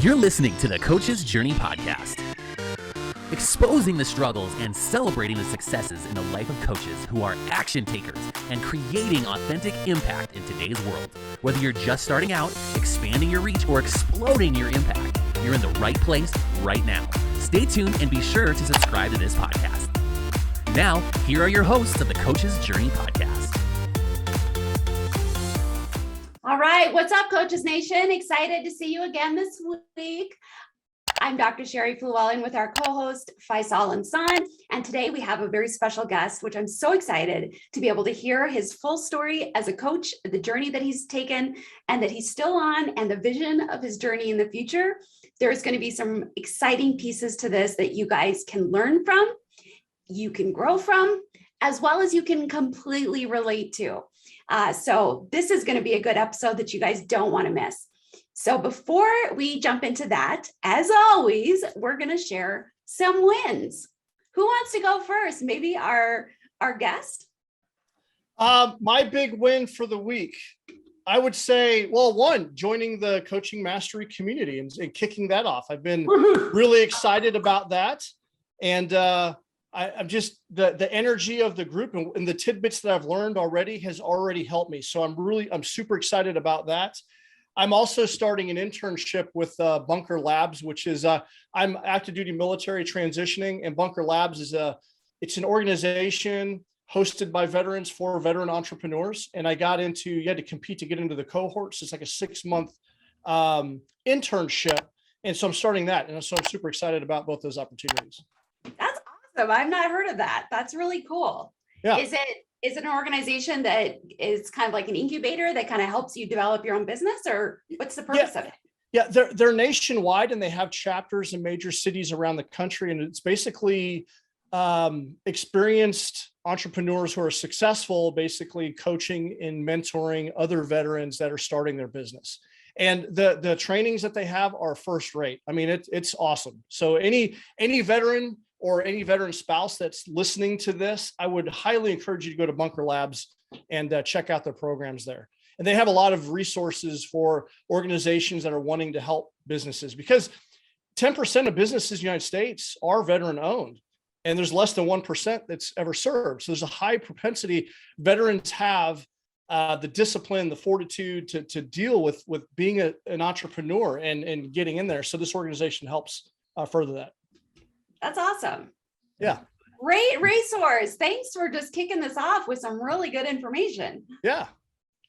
You're listening to the Coach's Journey podcast, exposing the struggles and celebrating the successes in the life of coaches who are action takers and creating authentic impact in today's world. Whether you're just starting out, expanding your reach, or exploding your impact, you're in the right place right now. Stay tuned and be sure to subscribe to this podcast. Now, here are your hosts of the Coach's Journey podcast. All right. What's up, Coaches Nation? Excited to see you again this week. I'm Dr. Sherry Fluellen with our co-host Faisal and San. And today we have a very special guest, which I'm so excited to be able to hear his full story as a coach, the journey that he's taken and that he's still on, and the vision of his journey in the future. There's going to be some exciting pieces to this that you guys can learn from, you can grow from, as well as you can completely relate to. So this is going to be a good episode that you guys don't want to miss. So before we jump into that, as always, we're going to share some wins. Who wants to go first? Maybe our guest? My big win for the week, I would say, well, one, joining the Coaching Mastery community and kicking that off. I've been really excited about that. And I'm just, the energy of the group and the tidbits that I've learned already has already helped me. So I'm super excited about that. I'm also starting an internship with Bunker Labs, which is, I'm active duty military transitioning, and Bunker Labs is it's an organization hosted by veterans for veteran entrepreneurs. And I you had to compete to get into the cohorts. It's like a 6-month internship. And so I'm starting that. And so I'm super excited about both those opportunities. That's awesome. I've not heard of that. That's really cool. Yeah. Is it an organization that is kind of like an incubator that kind of helps you develop your own business, or what's the purpose of it? Yeah, they're nationwide and they have chapters in major cities around the country. And it's basically experienced entrepreneurs who are successful, basically coaching and mentoring other veterans that are starting their business. And the trainings that they have are first rate. I mean, it's awesome. So any veteran or any veteran spouse that's listening to this, I would highly encourage you to go to Bunker Labs and check out their programs there. And they have a lot of resources for organizations that are wanting to help businesses, because 10% of businesses in the United States are veteran owned, and there's less than 1% that's ever served. So there's a high propensity veterans have the discipline, the fortitude to deal with being an entrepreneur and getting in there. So this organization helps further that. That's awesome. Yeah. Great resource. Thanks for just kicking this off with some really good information. Yeah.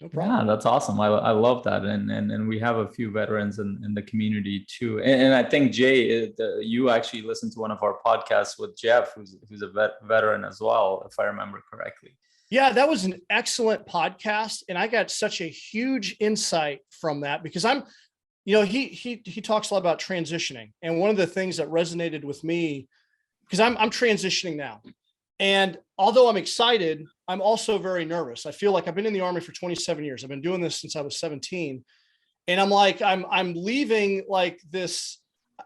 No problem. Yeah, that's awesome. I love that. And we have a few veterans in the community too. And I think, Jay, you actually listened to one of our podcasts with Jeff, who's a veteran as well, if I remember correctly. Yeah, that was an excellent podcast. And I got such a huge insight from that, because he talks a lot about transitioning. And one of the things that resonated with me, because I'm transitioning now. And although I'm excited, I'm also very nervous. I feel like I've been in the Army for 27 years. I've been doing this since I was 17. And I'm like, I'm leaving like this,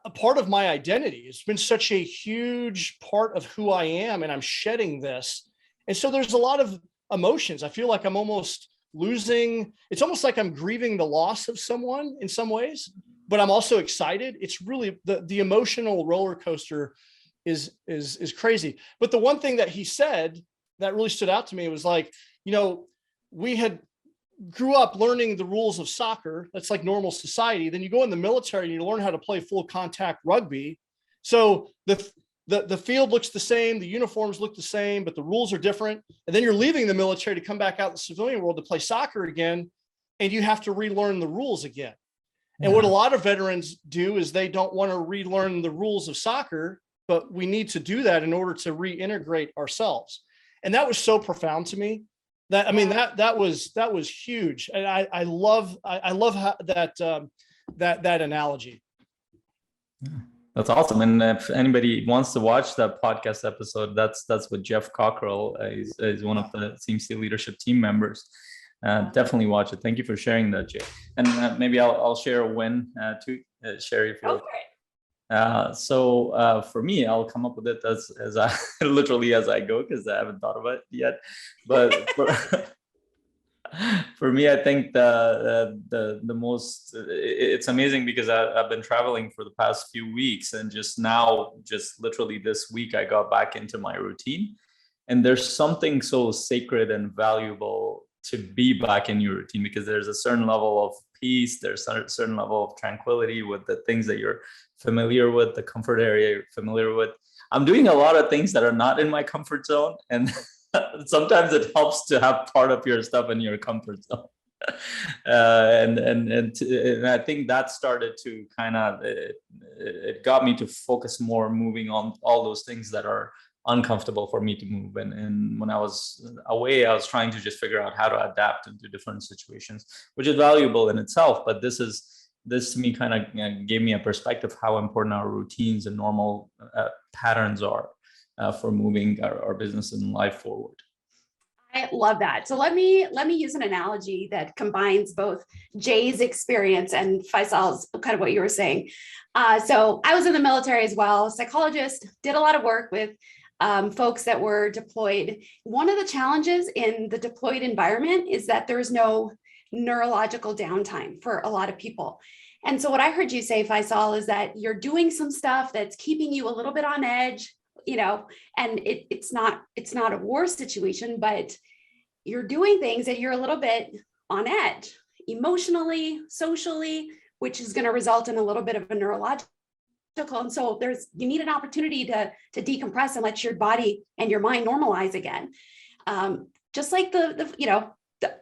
a part of my identity. It's been such a huge part of who I am, and I'm shedding this. And so there's a lot of emotions. I feel like I'm almost losing. It's almost like I'm grieving the loss of someone in some ways, but I'm also excited. It's really the emotional roller coaster is crazy. But the one thing that he said that really stood out to me was like, we had grew up learning the rules of soccer. That's like normal society. Then you go in the military and you learn how to play full contact rugby. So the field looks the same, the uniforms look the same, but the rules are different. And then you're leaving the military to come back out in the civilian world to play soccer again, and you have to relearn the rules again. And what a lot of veterans do is they don't want to relearn the rules of soccer, but we need to do that in order to reintegrate ourselves. And that was so profound to me. That was huge. And I love how that analogy. Yeah. That's awesome. And if anybody wants to watch that podcast episode, that's with Jeff Cockrell. He's one of the CMC leadership team members. Definitely watch it. Thank you for sharing that, Jay. And maybe I'll share a win too, Sherry. If you're So for me, I'll come up with it as I literally as I go, because I haven't thought about it yet. But For me, I think the most, it's amazing because I've been traveling for the past few weeks, and just now, just literally this week, I got back into my routine. And there's something so sacred and valuable to be back in your routine, because there's a certain level of peace, there's a certain level of tranquility with the things that you're familiar with, the comfort area you're familiar with. I'm doing a lot of things that are not in my comfort zone, and sometimes it helps to have part of your stuff in your comfort zone. And I think that started to kind of, it got me to focus more, moving on all those things that are uncomfortable for me to move. And when I was away, I was trying to just figure out how to adapt into different situations, which is valuable in itself. But this to me kind of gave me a perspective how important our routines and normal patterns are for moving our business and life forward. I love that. So let me use an analogy that combines both Jay's experience and Faisal's, kind of what you were saying. So I was in the military as well, psychologist, did a lot of work with folks that were deployed. One of the challenges in the deployed environment is that there's no neurological downtime for a lot of people. And so what I heard you say, Faisal, is that you're doing some stuff that's keeping you a little bit on edge, and it's not a war situation, but you're doing things that you're a little bit on edge emotionally, socially, which is going to result in a little bit of a neurological. And so you need an opportunity to decompress and let your body and your mind normalize again. Just like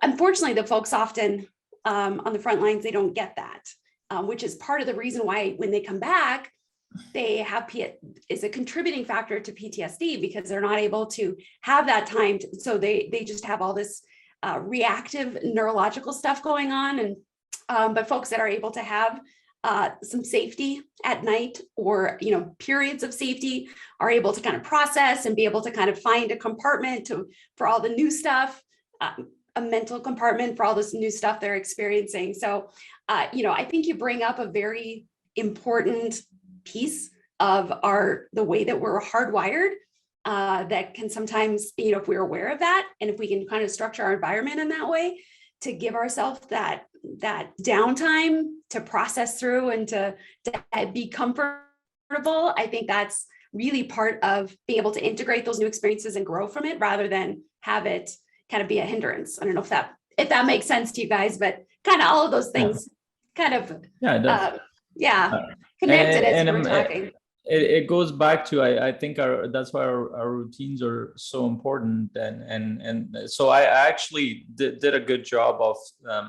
unfortunately, the folks often on the front lines, they don't get that, which is part of the reason why when they come back, they have is a contributing factor to PTSD, because they're not able to have that time. So they just have all this reactive neurological stuff going on. And but folks that are able to have some safety at night, or periods of safety, are able to kind of process and be able to kind of find a compartment for all the new stuff, a mental compartment for all this new stuff they're experiencing. So I think you bring up a very important piece of the way that we're hardwired, that can sometimes, if we're aware of that, and if we can kind of structure our environment in that way to give ourselves that downtime to process through and to be comfortable, I think that's really part of being able to integrate those new experiences and grow from it, rather than have it kind of be a hindrance. I don't know if that makes sense to you guys, but kind of all of those things kind of connected as we're talking. It goes back to, I think that's why our routines are so important, and so I actually did a good job of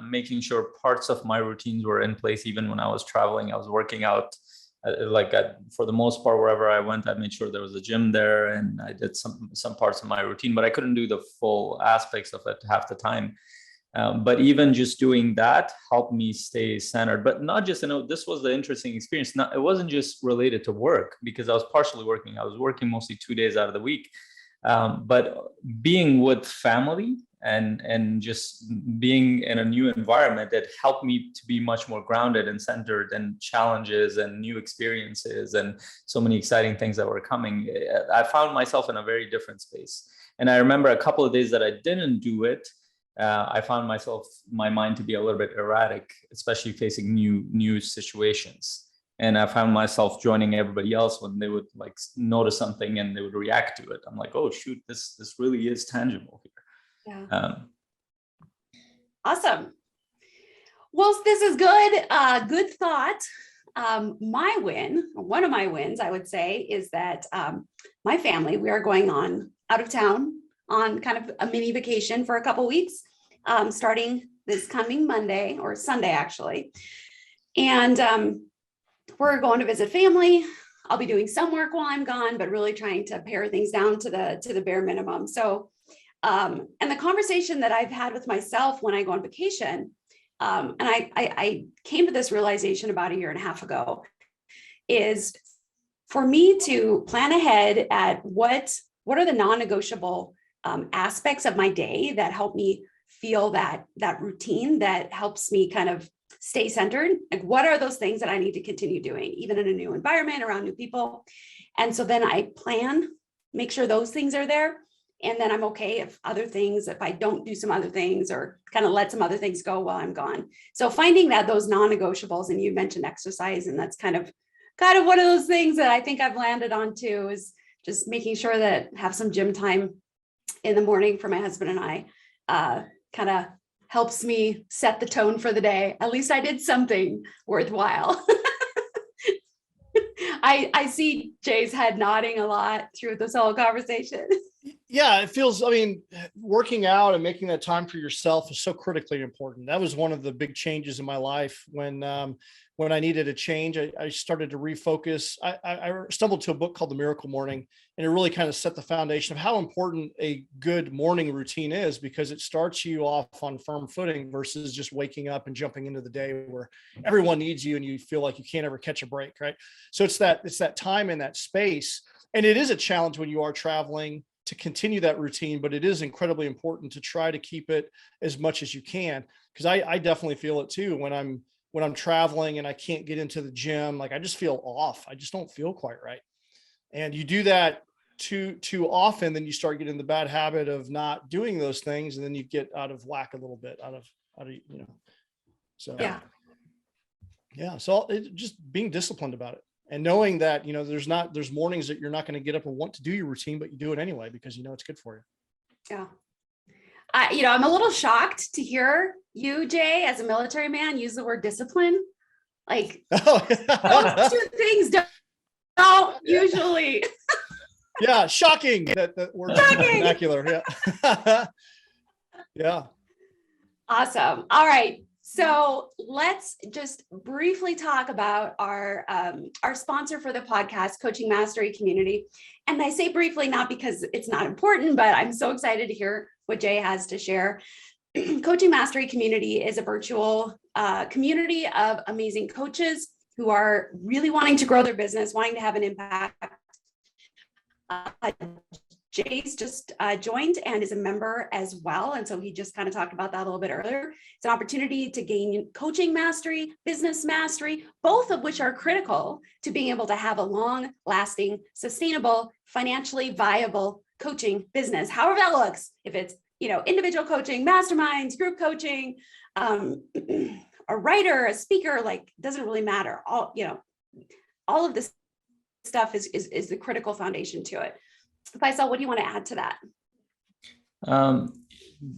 making sure parts of my routines were in place. Even when I was traveling, I was working out for the most part, wherever I went, I made sure there was a gym there, and I did some parts of my routine, but I couldn't do the full aspects of it half the time. But even just doing that helped me stay centered. But not just, this was the interesting experience. It wasn't just related to work, because I was partially working. I was working mostly 2 days out of the week. But being with family and just being in a new environment, that helped me to be much more grounded and centered, and challenges and new experiences and so many exciting things that were coming. I found myself in a very different space. And I remember a couple of days that I didn't do it, I found my mind to be a little bit erratic, especially facing new situations. And I found myself joining everybody else when they would notice something and they would react to it. I'm like, oh shoot, this really is tangible here. Yeah. Awesome. Well, this is good. Good thought. One of my wins, I would say, is that my family, we are going out of town on kind of a mini vacation for a couple weeks, starting this coming Monday or Sunday, actually. And we're going to visit family. I'll be doing some work while I'm gone, but really trying to pare things down to the bare minimum. So, and the conversation that I've had with myself when I go on vacation, and I came to this realization about 1.5 years ago, is for me to plan ahead at what are the non-negotiable aspects of my day that help me feel that routine that helps me kind of stay centered. Like, what are those things that I need to continue doing, even in a new environment, around new people? And so then I plan, make sure those things are there. And then I'm okay if I don't do some other things or kind of let some other things go while I'm gone. So finding those non-negotiables, and you mentioned exercise, and that's kind of one of those things that I think I've landed on too, is just making sure that have some gym time in the morning for my husband and I, kind of helps me set the tone for the day. At least I did something worthwhile. I see Jay's head nodding a lot through this whole conversation. Yeah, it feels, I mean, working out and making that time for yourself is so critically important. That was one of the big changes in my life when I needed a change. I started to refocus. I stumbled to a book called The Miracle Morning, and it really kind of set the foundation of how important a good morning routine is, because it starts you off on firm footing versus just waking up and jumping into the day where everyone needs you and you feel like you can't ever catch a break, right? So it's that time and that space. And it is a challenge when you are traveling to continue that routine, but it is incredibly important to try to keep it as much as you can. Because I definitely feel it too when I'm traveling and I can't get into the gym. Like, I just feel off. I just don't feel quite right. And you do that too often, then you start getting the bad habit of not doing those things, and then you get out of whack a little bit, out of so yeah. So just being disciplined about it. And knowing that, there's mornings that you're not going to get up and want to do your routine, but you do it anyway because it's good for you. Yeah. I'm a little shocked to hear you, Jay, as a military man, use the word discipline. Like, those two things don't usually. Yeah, shocking that word vernacular. Yeah. Yeah. Awesome. All right. So let's just briefly talk about our sponsor for the podcast, Coaching Mastery Community. And I say briefly, not because it's not important, but I'm so excited to hear what Jay has to share. Coaching Mastery Community is a virtual community of amazing coaches who are really wanting to grow their business, wanting to have an impact. Jay's just joined and is a member as well. And so he just kind of talked about that a little bit earlier. It's an opportunity to gain coaching mastery, business mastery, both of which are critical to being able to have a long-lasting, sustainable, financially viable coaching business, however that looks. If it's, individual coaching, masterminds, group coaching, a writer, a speaker, like, doesn't really matter. All of this stuff is the critical foundation to it. Faisal, what do you want to add to that?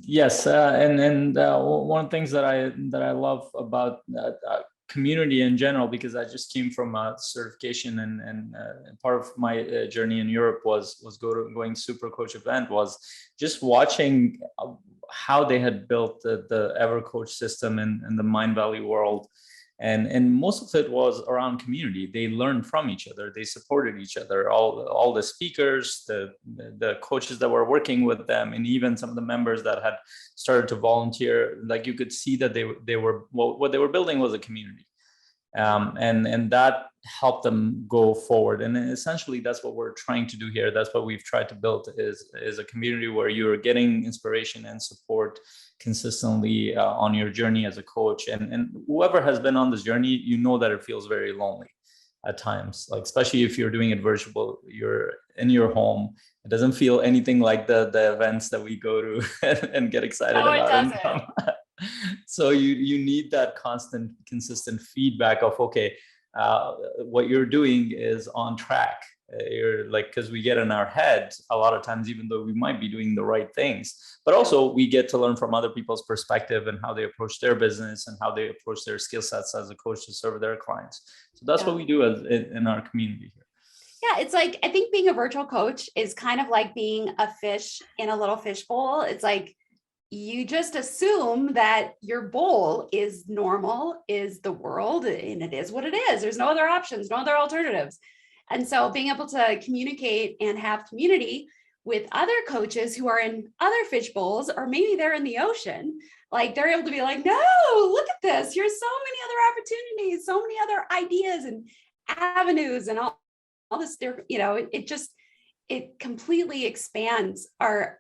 Yes, and one of the things that I love about community in general, because I just came from a certification, and part of my journey in Europe was going Super Coach event, was just watching how they had built the EverCoach system in the Mindvalley world. And most of it was around community. They learned from each other. They supported each other. All the speakers, the coaches that were working with them, and even some of the members that had started to volunteer. Like, you could see that what they were building was a community, and that helped them go forward. And essentially, that's what we're trying to do here. That's what we've tried to build is a community where you're getting inspiration and support consistently on your journey as a coach. And whoever has been on this journey, that it feels very lonely at times, like, especially if you're doing it virtual, you're in your home. It doesn't feel anything like the events that we go to and get excited about. So you need that consistent feedback of, okay, what you're doing is on track. You're like, because we get in our head a lot of times, even though we might be doing the right things, but also we get to learn from other people's perspective and how they approach their business and how they approach their skill sets as a coach to serve their clients. So that's what we do in our community here. Yeah, it's like, I think being a virtual coach is kind of like being a fish in a little fish bowl. It's like, you just assume that your bowl is normal, is the world, and it is what it is. There's no other options, no other alternatives. And so being able to communicate and have community with other coaches who are in other fish bowls, or maybe they're in the ocean, like, they're able to be like, no, look at this. Here's so many other opportunities, so many other ideas and avenues and all this, it completely expands our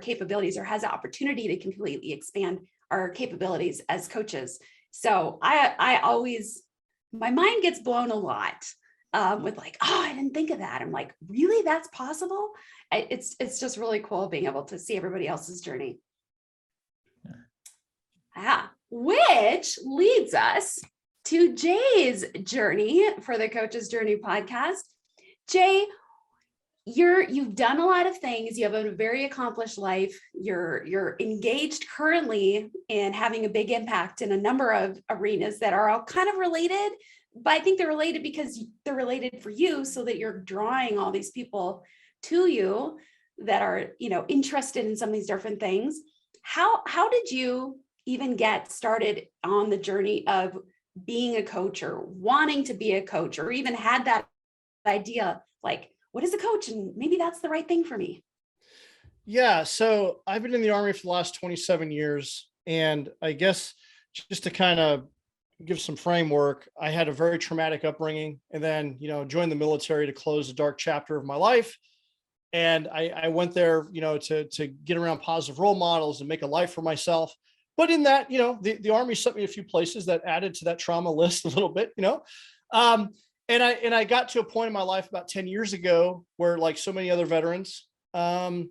capabilities, or has the opportunity to completely expand our capabilities as coaches. So I always, my mind gets blown a lot with like, oh, I didn't think of that. I'm like, really? That's possible? It's just really cool being able to see everybody else's journey. Which leads us to Jay's journey for the Coach's Journey podcast. Jay, you've done a lot of things. You have a very accomplished life. You're engaged currently in having a big impact in a number of arenas that are all kind of related, but I think they're related because they're related for you, so that you're drawing all these people to you that are, interested in some of these different things. How did you even get started on the journey of being a coach, or wanting to be a coach, or even had that idea like, what is a coach? And maybe that's the right thing for me. Yeah. So I've been in the Army for the last 27 years. And I guess just to kind of give some framework, I had a very traumatic upbringing, and then, joined the military to close a dark chapter of my life. And I went there, to get around positive role models and make a life for myself. But in that, the Army sent me a few places that added to that trauma list a little bit, and I got to a point in my life about 10 years ago where, like so many other veterans, I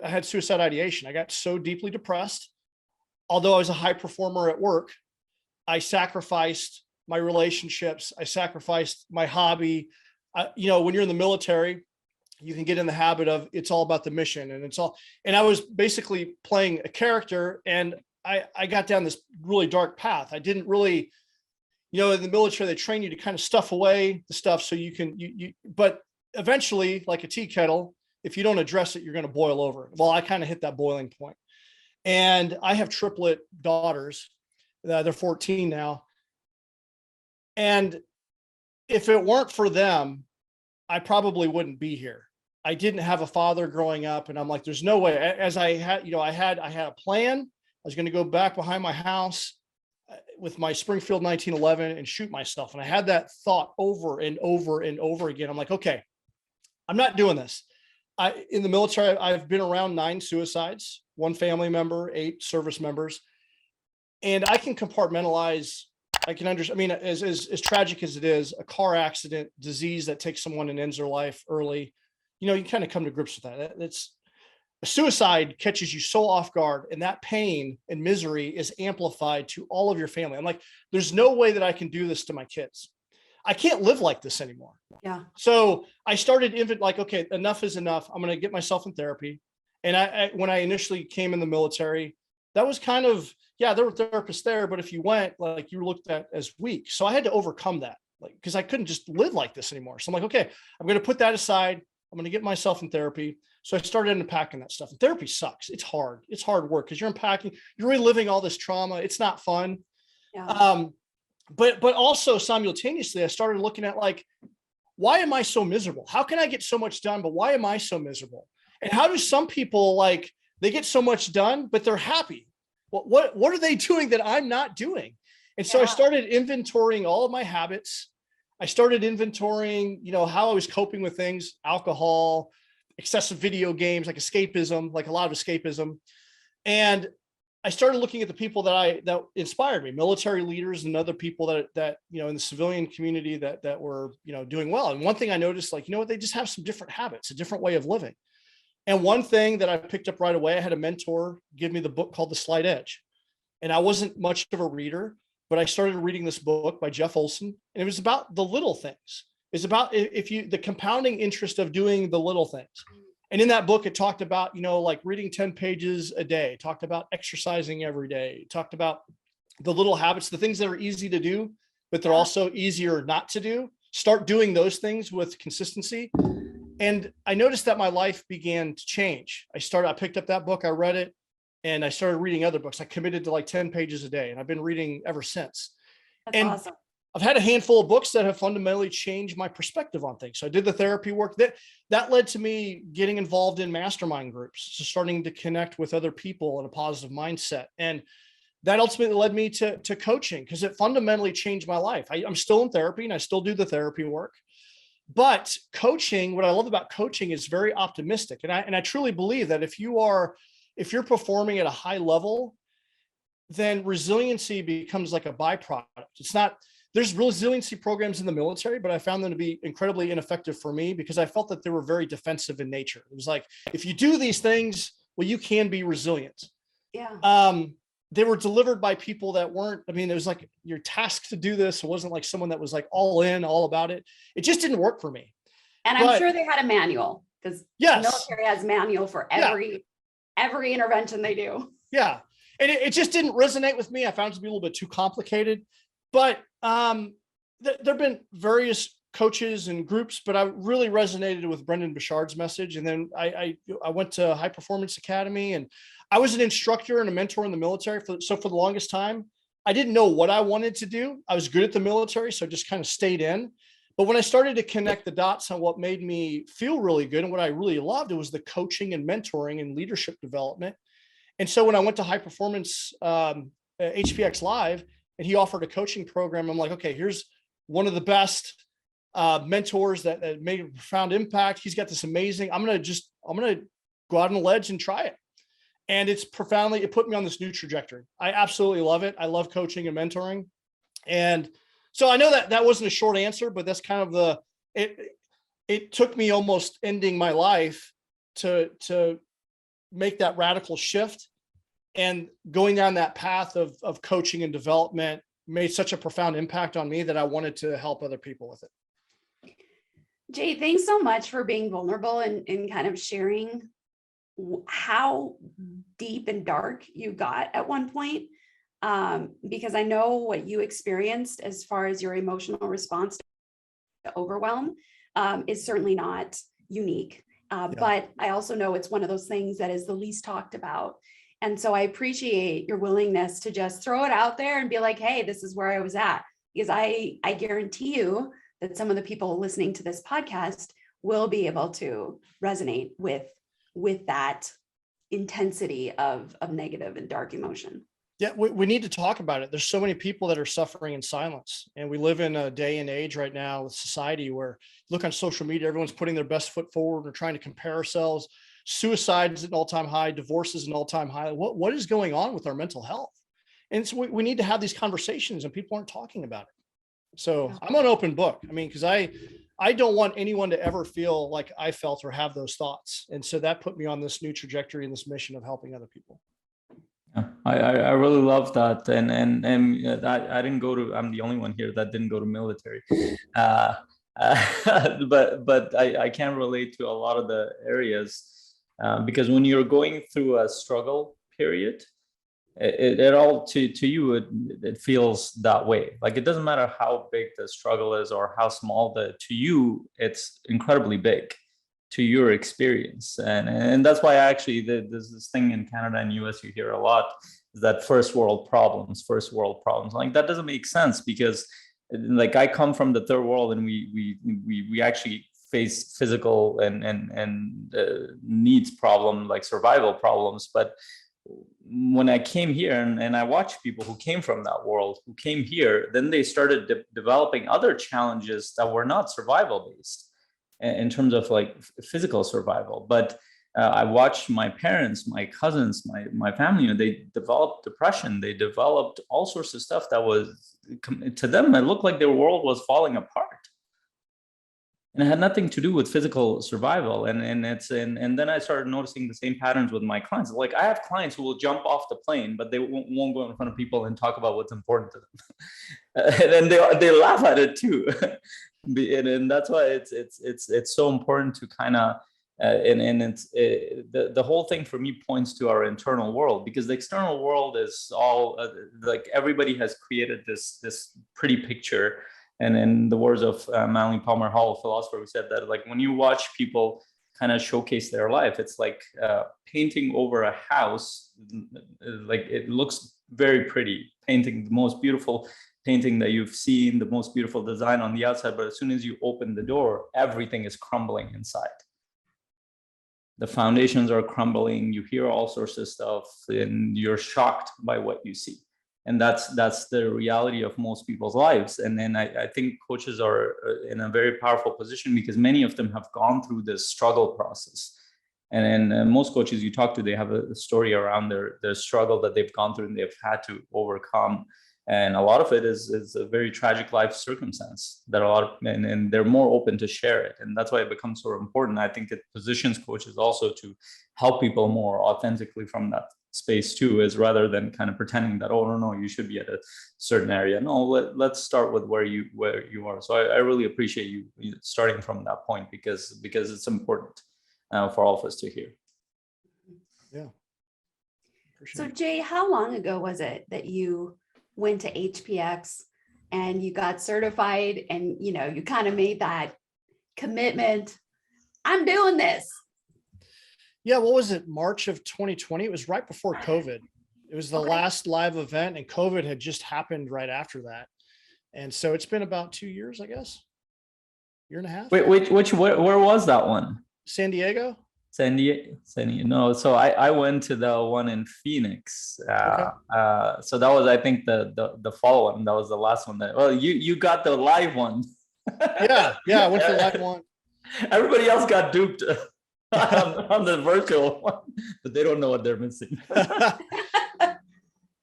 had suicide ideation. I got so deeply depressed. Although I was a high performer at work, I sacrificed my relationships. I sacrificed my hobby. When you're in the military, you can get in the habit of, it's all about the mission, and I was basically playing a character, and I got down this really dark path. I didn't really, in the military, they train you to kind of stuff away the stuff so you can, but eventually, like a tea kettle, if you don't address it, you're going to boil over. Well, I kind of hit that boiling point. And I have triplet daughters. They're 14 now. And if it weren't for them, I probably wouldn't be here. I didn't have a father growing up, and I'm like, there's no way. As I had, I had a plan. I was going to go back behind my house with my Springfield 1911 and shoot myself. And I had that thought over and over and over again. I'm like, okay, I'm not doing this. In the military, I've been around 9 suicides, 1 family member, 8 service members, and I can compartmentalize. I can understand. I mean, as tragic as it is, a car accident, disease that takes someone and ends their life early, you kind of come to grips with that. It's a suicide catches you so off guard, and that pain and misery is amplified to all of your family. I'm like, there's no way that I can do this to my kids. I can't live like this anymore. Yeah. So I started okay, enough is enough. I'm going to get myself in therapy. And when I initially came in the military, that was kind of, there were therapists there, but if you went, like, you were looked at as weak. So I had to overcome that, because I couldn't just live like this anymore. So I'm like, okay, I'm going to put that aside. I'm going to get myself in therapy. So I started unpacking that stuff. And therapy sucks. It's hard. It's hard work, because you're unpacking, you're reliving all this trauma. It's not fun. Yeah. But also simultaneously, I started looking at, like, why am I so miserable? How can I get so much done, but why am I so miserable? And how do some people, like, they get so much done, but they're happy? What are they doing that I'm not doing? And so I started inventorying all of my habits. I started inventorying, how I was coping with things, alcohol, excessive video games, like escapism, like a lot of escapism. And I started looking at the people that inspired me, military leaders and other people that in the civilian community that were, doing well. And one thing I noticed, like, they just have some different habits, a different way of living. And one thing that I picked up right away, I had a mentor give me the book called The Slight Edge. And I wasn't much of a reader, but I started reading this book by Jeff Olson, and it was about the little things. It's about the compounding interest of doing the little things. And in that book, it talked about, like reading 10 pages a day, talked about exercising every day, talked about the little habits, the things that are easy to do, but they're also easier not to do. Start doing those things with consistency. And I noticed that my life began to change. I picked up that book, I read it, and I started reading other books. I committed to like 10 pages a day, and I've been reading ever since. That's awesome. I've had a handful of books that have fundamentally changed my perspective on things. So I did the therapy work that led to me getting involved in mastermind groups. So starting to connect with other people in a positive mindset. And that ultimately led me to coaching, because it fundamentally changed my life. I'm still in therapy, and I still do the therapy work. But coaching, what I love about coaching is very optimistic. And I truly believe that if you're performing at a high level, then resiliency becomes like a byproduct. It's not, there's resiliency programs in the military, but I found them to be incredibly ineffective for me because I felt that they were very defensive in nature. It was like, if you do these things, well, you can be resilient. Yeah. They were delivered by people that weren't, I mean, it was like you're tasked to do this. It wasn't like someone that was like all in, all about it. It just didn't work for me. And I'm sure they had a manual, because the military has manual for every intervention they do. Yeah. And it just didn't resonate with me. I found it to be a little bit too complicated. But there've been various coaches and groups, but I really resonated with Brendan Bouchard's message. And then I went to High Performance Academy, and I was an instructor and a mentor in the military. So for the longest time, I didn't know what I wanted to do. I was good at the military, so I just kind of stayed in. But when I started to connect the dots on what made me feel really good and what I really loved, it was the coaching and mentoring and leadership development. And so when I went to High Performance HPX Live, and he offered a coaching program, I'm like, okay, here's one of the best mentors that made a profound impact. He's got this amazing, I'm going to go out on the ledge and try it. And it put me on this new trajectory. I absolutely love it. I love coaching and mentoring. And so I know that wasn't a short answer, but that's kind of it took me almost ending my life to make that radical shift. And going down that path of coaching and development made such a profound impact on me that I wanted to help other people with it. Jay, thanks so much for being vulnerable and kind of sharing how deep and dark you got at one point. Because I know what you experienced as far as your emotional response to overwhelm is certainly not unique. But I also know it's one of those things that is the least talked about. And so I appreciate your willingness to just throw it out there and be like, hey, this is where I was at. Because I guarantee you that some of the people listening to this podcast will be able to resonate with that intensity of negative and dark emotion. Yeah, we need to talk about it. There's so many people that are suffering in silence. And we live in a day and age right now with society where you look on social media, everyone's putting their best foot forward. We're trying to compare ourselves. Suicide is at an all-time high. Divorce is an all-time high. What is going on with our mental health? And so we need to have these conversations, and people aren't talking about it. So I'm an open book. I mean, because I don't want anyone to ever feel like I felt or have those thoughts. And so that put me on this new trajectory and this mission of helping other people. I really love that, and I didn't go to. I'm the only one here that didn't go to military, but I can relate to a lot of the areas because when you're going through a struggle period, it all to you it feels that way. Like it doesn't matter how big the struggle is or how small to you it's incredibly big to your experience. And that's why actually there's this thing in Canada and US you hear a lot, is that first world problems. Like that doesn't make sense because like I come from the third world and we actually face physical and needs problem, like survival problems. But when I came here and I watched people who came from that world, who came here, then they started developing other challenges that were not survival based in terms of like physical survival. But I watched my parents, my cousins, my family, they developed depression. They developed all sorts of stuff that was, to them, it looked like their world was falling apart. And it had nothing to do with physical survival. And then I started noticing the same patterns with my clients. Like I have clients who will jump off the plane, but they won't go in front of people and talk about what's important to them. And then they laugh at it too. And that's why it's so important to kind of the whole thing for me points to our internal world, because the external world is all like everybody has created this pretty picture. And in the words of Manly Palmer Hall, a philosopher, who said that like when you watch people kind of showcase their life, it's like painting over a house. Like it looks very pretty, painting the most beautiful painting that you've seen, the most beautiful design on the outside, but as soon as you open the door, everything is crumbling inside. The foundations are crumbling, you hear all sorts of stuff, and you're shocked by what you see. And that's the reality of most people's lives. And then I think coaches are in a very powerful position because many of them have gone through this struggle process. And most coaches you talk to, they have a story around their struggle that they've gone through and they've had to overcome. And a lot of it is a very tragic life circumstance that a lot of, and they're more open to share it. And that's why it becomes so important. I think it positions coaches also to help people more authentically from that space too, is rather than kind of pretending that, oh, no, you should be at a certain area. No, let's start with where you are. So I really appreciate you starting from that point, because it's important for all of us to hear. Yeah. So Jay, how long ago was it that you went to HPX and you got certified and, you know, you kind of made that commitment? I'm doing this. Yeah, what was it? March of 2020. It was right before COVID. It was the last live event, and COVID had just happened right after that. And so it's been about 2 years, I guess. Year and a half. Wait, where was that one? San Diego. San Diego. No, so I went to the one in Phoenix. So that was, I think, the follow one. That was the last one. Well, you got the live one. Yeah, I went to the live one. Everybody else got duped on the virtual one, but they don't know what they're missing.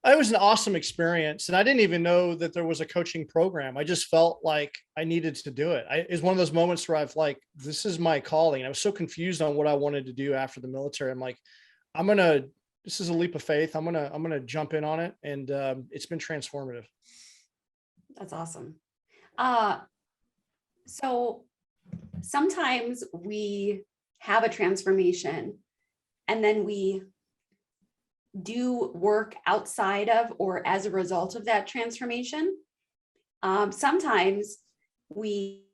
It was an awesome experience, and I didn't even know that there was a coaching program. I just felt like I needed to do it. It was one of those moments where I've like, this is my calling. I was so confused on what I wanted to do after the military. I'm like, this is a leap of faith. I'm gonna jump in on it, and it's been transformative. That's awesome. So sometimes we have a transformation and then we do work outside of or as a result of that transformation. Sometimes we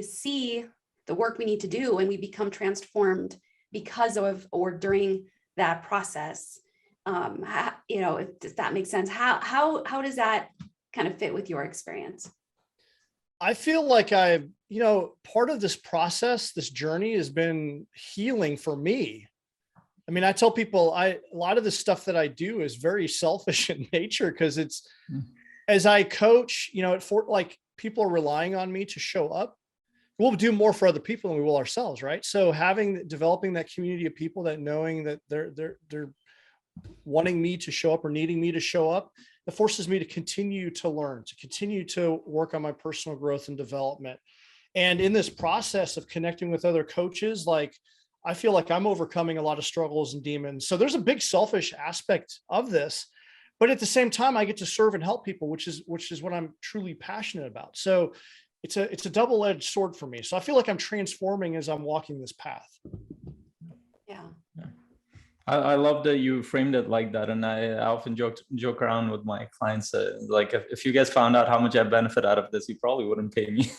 see the work we need to do and we become transformed because of or during that process. Does that make sense? How does that kind of fit with your experience? I feel like part of this process, this journey has been healing for me. I mean, I tell people a lot of the stuff that I do is very selfish in nature, because it's as I coach, like people are relying on me to show up. We'll do more for other people than we will ourselves, right? So developing that community of people, that knowing that they're wanting me to show up or needing me to show up, it forces me to continue to learn, to continue to work on my personal growth and development. And in this process of connecting with other coaches, like I feel like I'm overcoming a lot of struggles and demons. So there's a big selfish aspect of this, but at the same time, I get to serve and help people, which is what I'm truly passionate about. So it's a double-edged sword for me. So I feel like I'm transforming as I'm walking this path. Yeah. I love that you framed it like that. And I often joke around with my clients, like if you guys found out how much I benefit out of this, you probably wouldn't pay me.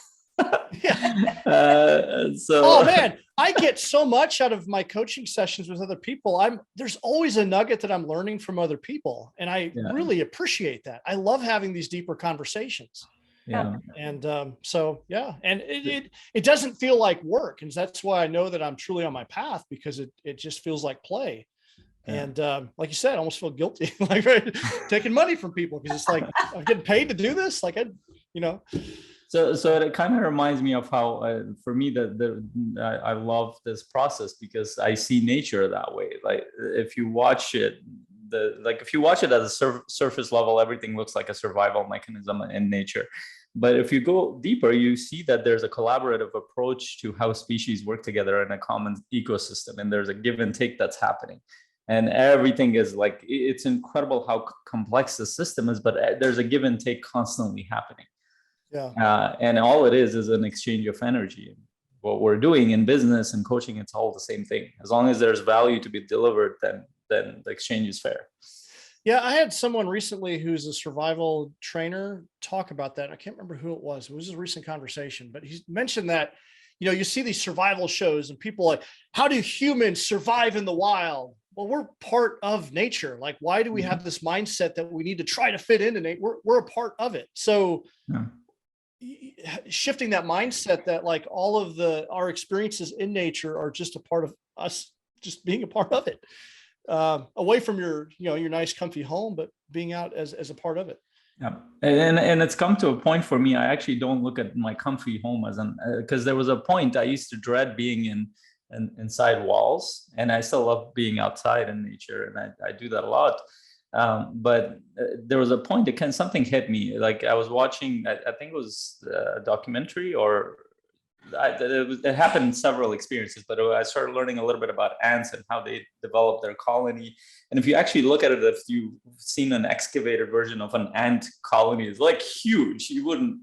Oh man, I get so much out of my coaching sessions with other people. There's always a nugget that I'm learning from other people, and I really appreciate that. I love having these deeper conversations. Yeah. And and it doesn't feel like work, and that's why I know that I'm truly on my path, because it just feels like play. And like you said, I almost feel guilty, like taking money from people, because it's like I'm getting paid to do this. Like So it kind of reminds me of how, for me, I love this process, because I see nature that way. Like if you watch it, if you watch it at a surface level, everything looks like a survival mechanism in nature. But if you go deeper, you see that there's a collaborative approach to how species work together in a common ecosystem, and there's a give and take that's happening. And everything is like, it's incredible how complex the system is, but there's a give and take constantly happening. Yeah. And all it is an exchange of energy. What we're doing in business and coaching, it's all the same thing. As long as there's value to be delivered, then the exchange is fair. Yeah, I had someone recently who's a survival trainer talk about that. I can't remember who it was. It was a recent conversation, but he mentioned that, you see these survival shows and people like, how do humans survive in the wild? Well, we're part of nature. Like, why do we have this mindset that we need to try to fit into nature? We're a part of it. So shifting that mindset that like all of our experiences in nature are just a part of us, just being a part of it, away from your nice comfy home, but being out as a part of it. Yeah, and it's come to a point for me. I actually don't look at my comfy home as because there was a point I used to dread being inside walls, and I still love being outside in nature, and I do that a lot. But there was a point that something hit me. Like I was watching, I think it was a documentary, or it happened in several experiences, but I started learning a little bit about ants and how they develop their colony. And if you actually look at it, if you've seen an excavated version of an ant colony, it's like huge. You wouldn't,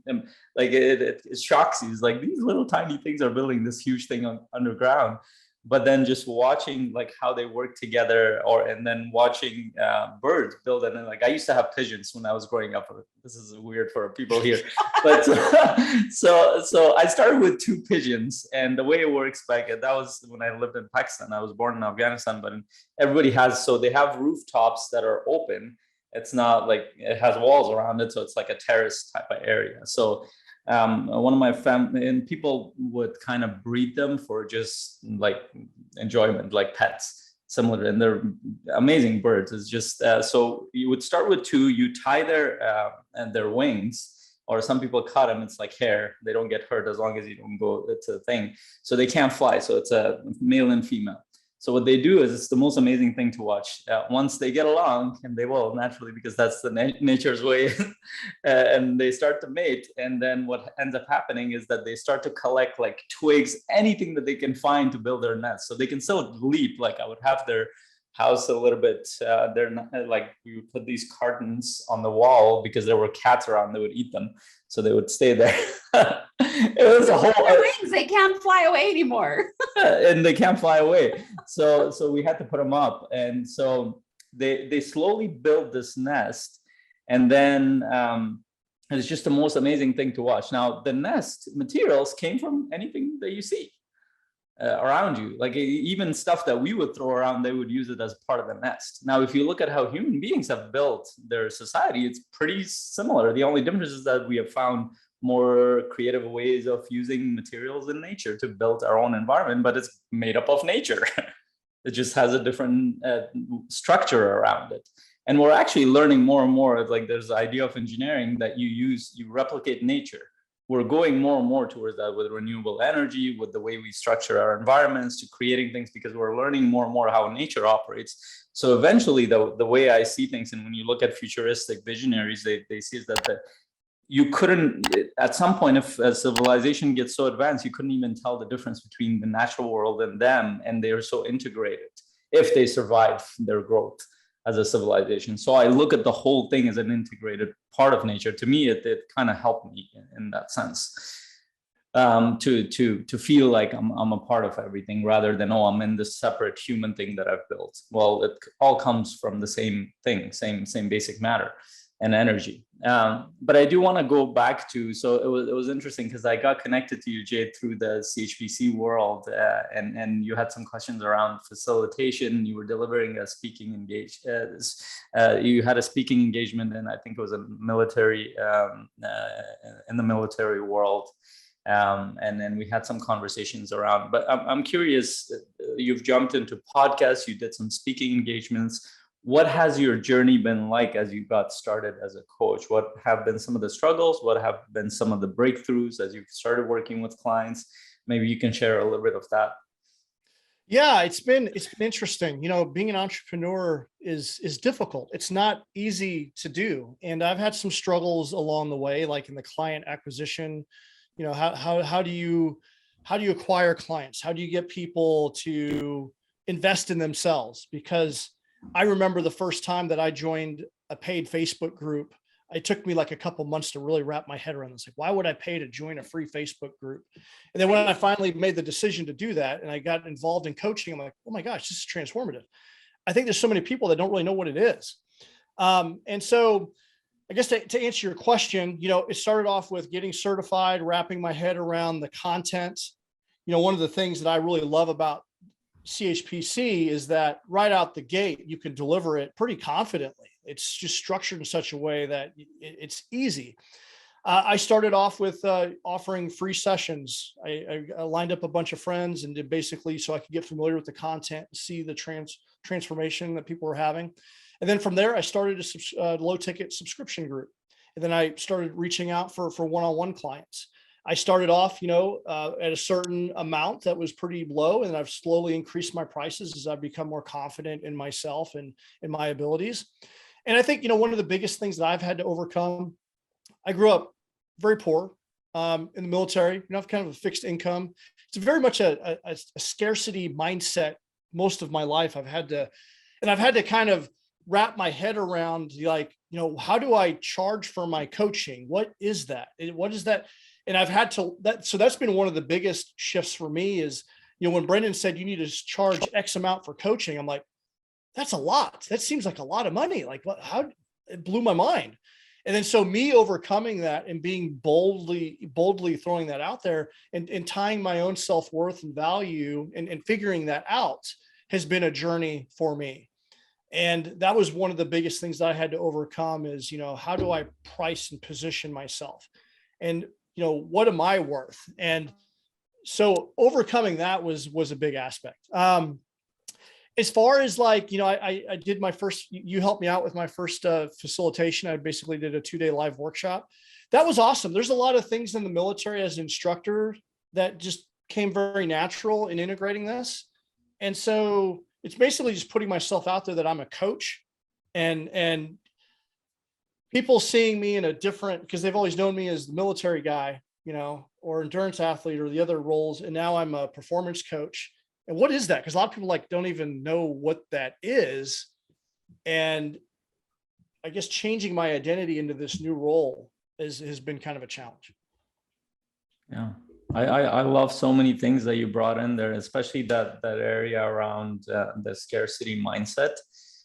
like it shocks you. It's like these little tiny things are building this huge thing underground. But then just watching like how they work together, and then watching birds build. And then, like I used to have pigeons when I was growing up. This is weird for people here, but so I started with 2 pigeons, and the way it works that was when I lived in Pakistan. I was born in Afghanistan, but everybody they have rooftops that are open. It's not like it has walls around it, so it's like a terrace type of area. So one of my family and people would kind of breed them for just like enjoyment, like pets, similar, and they're amazing birds. It's just so you would start with 2, you tie their wings, or some people cut them. It's like hair. They don't get hurt as long as you don't go. It's a thing. So they can't fly. So it's a male and female. So what they do is, it's the most amazing thing to watch. Once they get along, and they will naturally, because that's the nature's way, and they start to mate. And then what ends up happening is that they start to collect like twigs, anything that they can find to build their nest. So they can still leap. Like I would have their house a little bit, they're not, like we would put these cartons on the wall because there were cats around, they would eat them. So they would stay there. It was a whole wings, they can't fly away anymore. And they can't fly away. So we had to put them up. And so they slowly build this nest. And then it's just the most amazing thing to watch. Now, the nest materials came from anything that you see around you. Like even stuff that we would throw around, they would use it as part of the nest. Now, if you look at how human beings have built their society, it's pretty similar. The only difference is that we have found more creative ways of using materials in nature to build our own environment, but it's made up of nature. It just has a different structure around it. And we're actually learning more and more, like there's the idea of engineering that you replicate nature. We're going more and more towards that with renewable energy, with the way we structure our environments, to creating things, because we're learning more and more how nature operates. So eventually, the way I see things, and when you look at futuristic visionaries, they see is that you couldn't, at some point, if a civilization gets so advanced, you couldn't even tell the difference between the natural world and them, and they are so integrated if they survive their growth as a civilization. So I look at the whole thing as an integrated part of nature. To me, it kind of helped me in that sense, to feel like I'm a part of everything, rather than, oh, I'm in this separate human thing that I've built. Well, it all comes from the same thing, same basic matter and energy. But I do want to go back to, so it was interesting because I got connected to you, Jay, through the CHPC world, and you had some questions around facilitation. You were delivering a speaking you had a speaking engagement, and I think it was a military, in the military world. And then we had some conversations around, but I'm curious, you've jumped into podcasts, you did some speaking engagements. What has your journey been like as you got started as a coach? What have been some of the struggles? What have been some of the breakthroughs as you've started working with clients? Maybe you can share a little bit of that. Yeah, it's been interesting. You know, being an entrepreneur is difficult. It's not easy to do. And I've had some struggles along the way, like in the client acquisition. You know, how do you acquire clients? How do you get people to invest in themselves? Because I remember the first time that I joined a paid Facebook group, it took me like a couple months to really wrap my head around this. Like, why would I pay to join a free Facebook group? And then when I finally made the decision to do that and I got involved in coaching, I'm like, oh my gosh, this is transformative. I think there's so many people that don't really know what it is. And so I guess to answer your question, you know, it started off with getting certified, wrapping my head around the content. You know, one of the things that I really love about CHPC is that right out the gate, you can deliver it pretty confidently. It's just structured in such a way that it's easy. I started off with offering free sessions. I lined up a bunch of friends and did basically so I could get familiar with the content and see the transformation that people were having. And then from there, I started a low ticket subscription group. And then I started reaching out for one-on-one clients. I started off, you know, at a certain amount that was pretty low, and I've slowly increased my prices as I've become more confident in myself and in my abilities. And I think, one of the biggest things that I've had to overcome, I grew up very poor in the military, I've kind of a fixed income. It's very much a scarcity mindset. Most of my life, I've had to kind of wrap my head around how do I charge for my coaching? What is that? What is that? And I've had to so that's been one of the biggest shifts for me is, when Brendan said you need to charge X amount for coaching, I'm like, that's a lot. That seems like a lot of money. Like how it blew my mind. And then so me overcoming that and being boldly throwing that out there and tying my own self-worth and value and figuring that out has been a journey for me. And that was one of the biggest things that I had to overcome is, how do I price and position myself? And, what am I worth? And so overcoming that was a big aspect. As far as I did my first, you helped me out with my first facilitation. I basically did a 2-day live workshop. That was awesome. There's a lot of things in the military as an instructor that just came very natural in integrating this. And so it's basically just putting myself out there that I'm a coach and people seeing me in a different, because they've always known me as the military guy, or endurance athlete or the other roles. And now I'm a performance coach. And what is that? Because a lot of people don't even know what that is. And I guess changing my identity into this new role has been kind of a challenge. Yeah. I love so many things that you brought in there, especially that area around the scarcity mindset.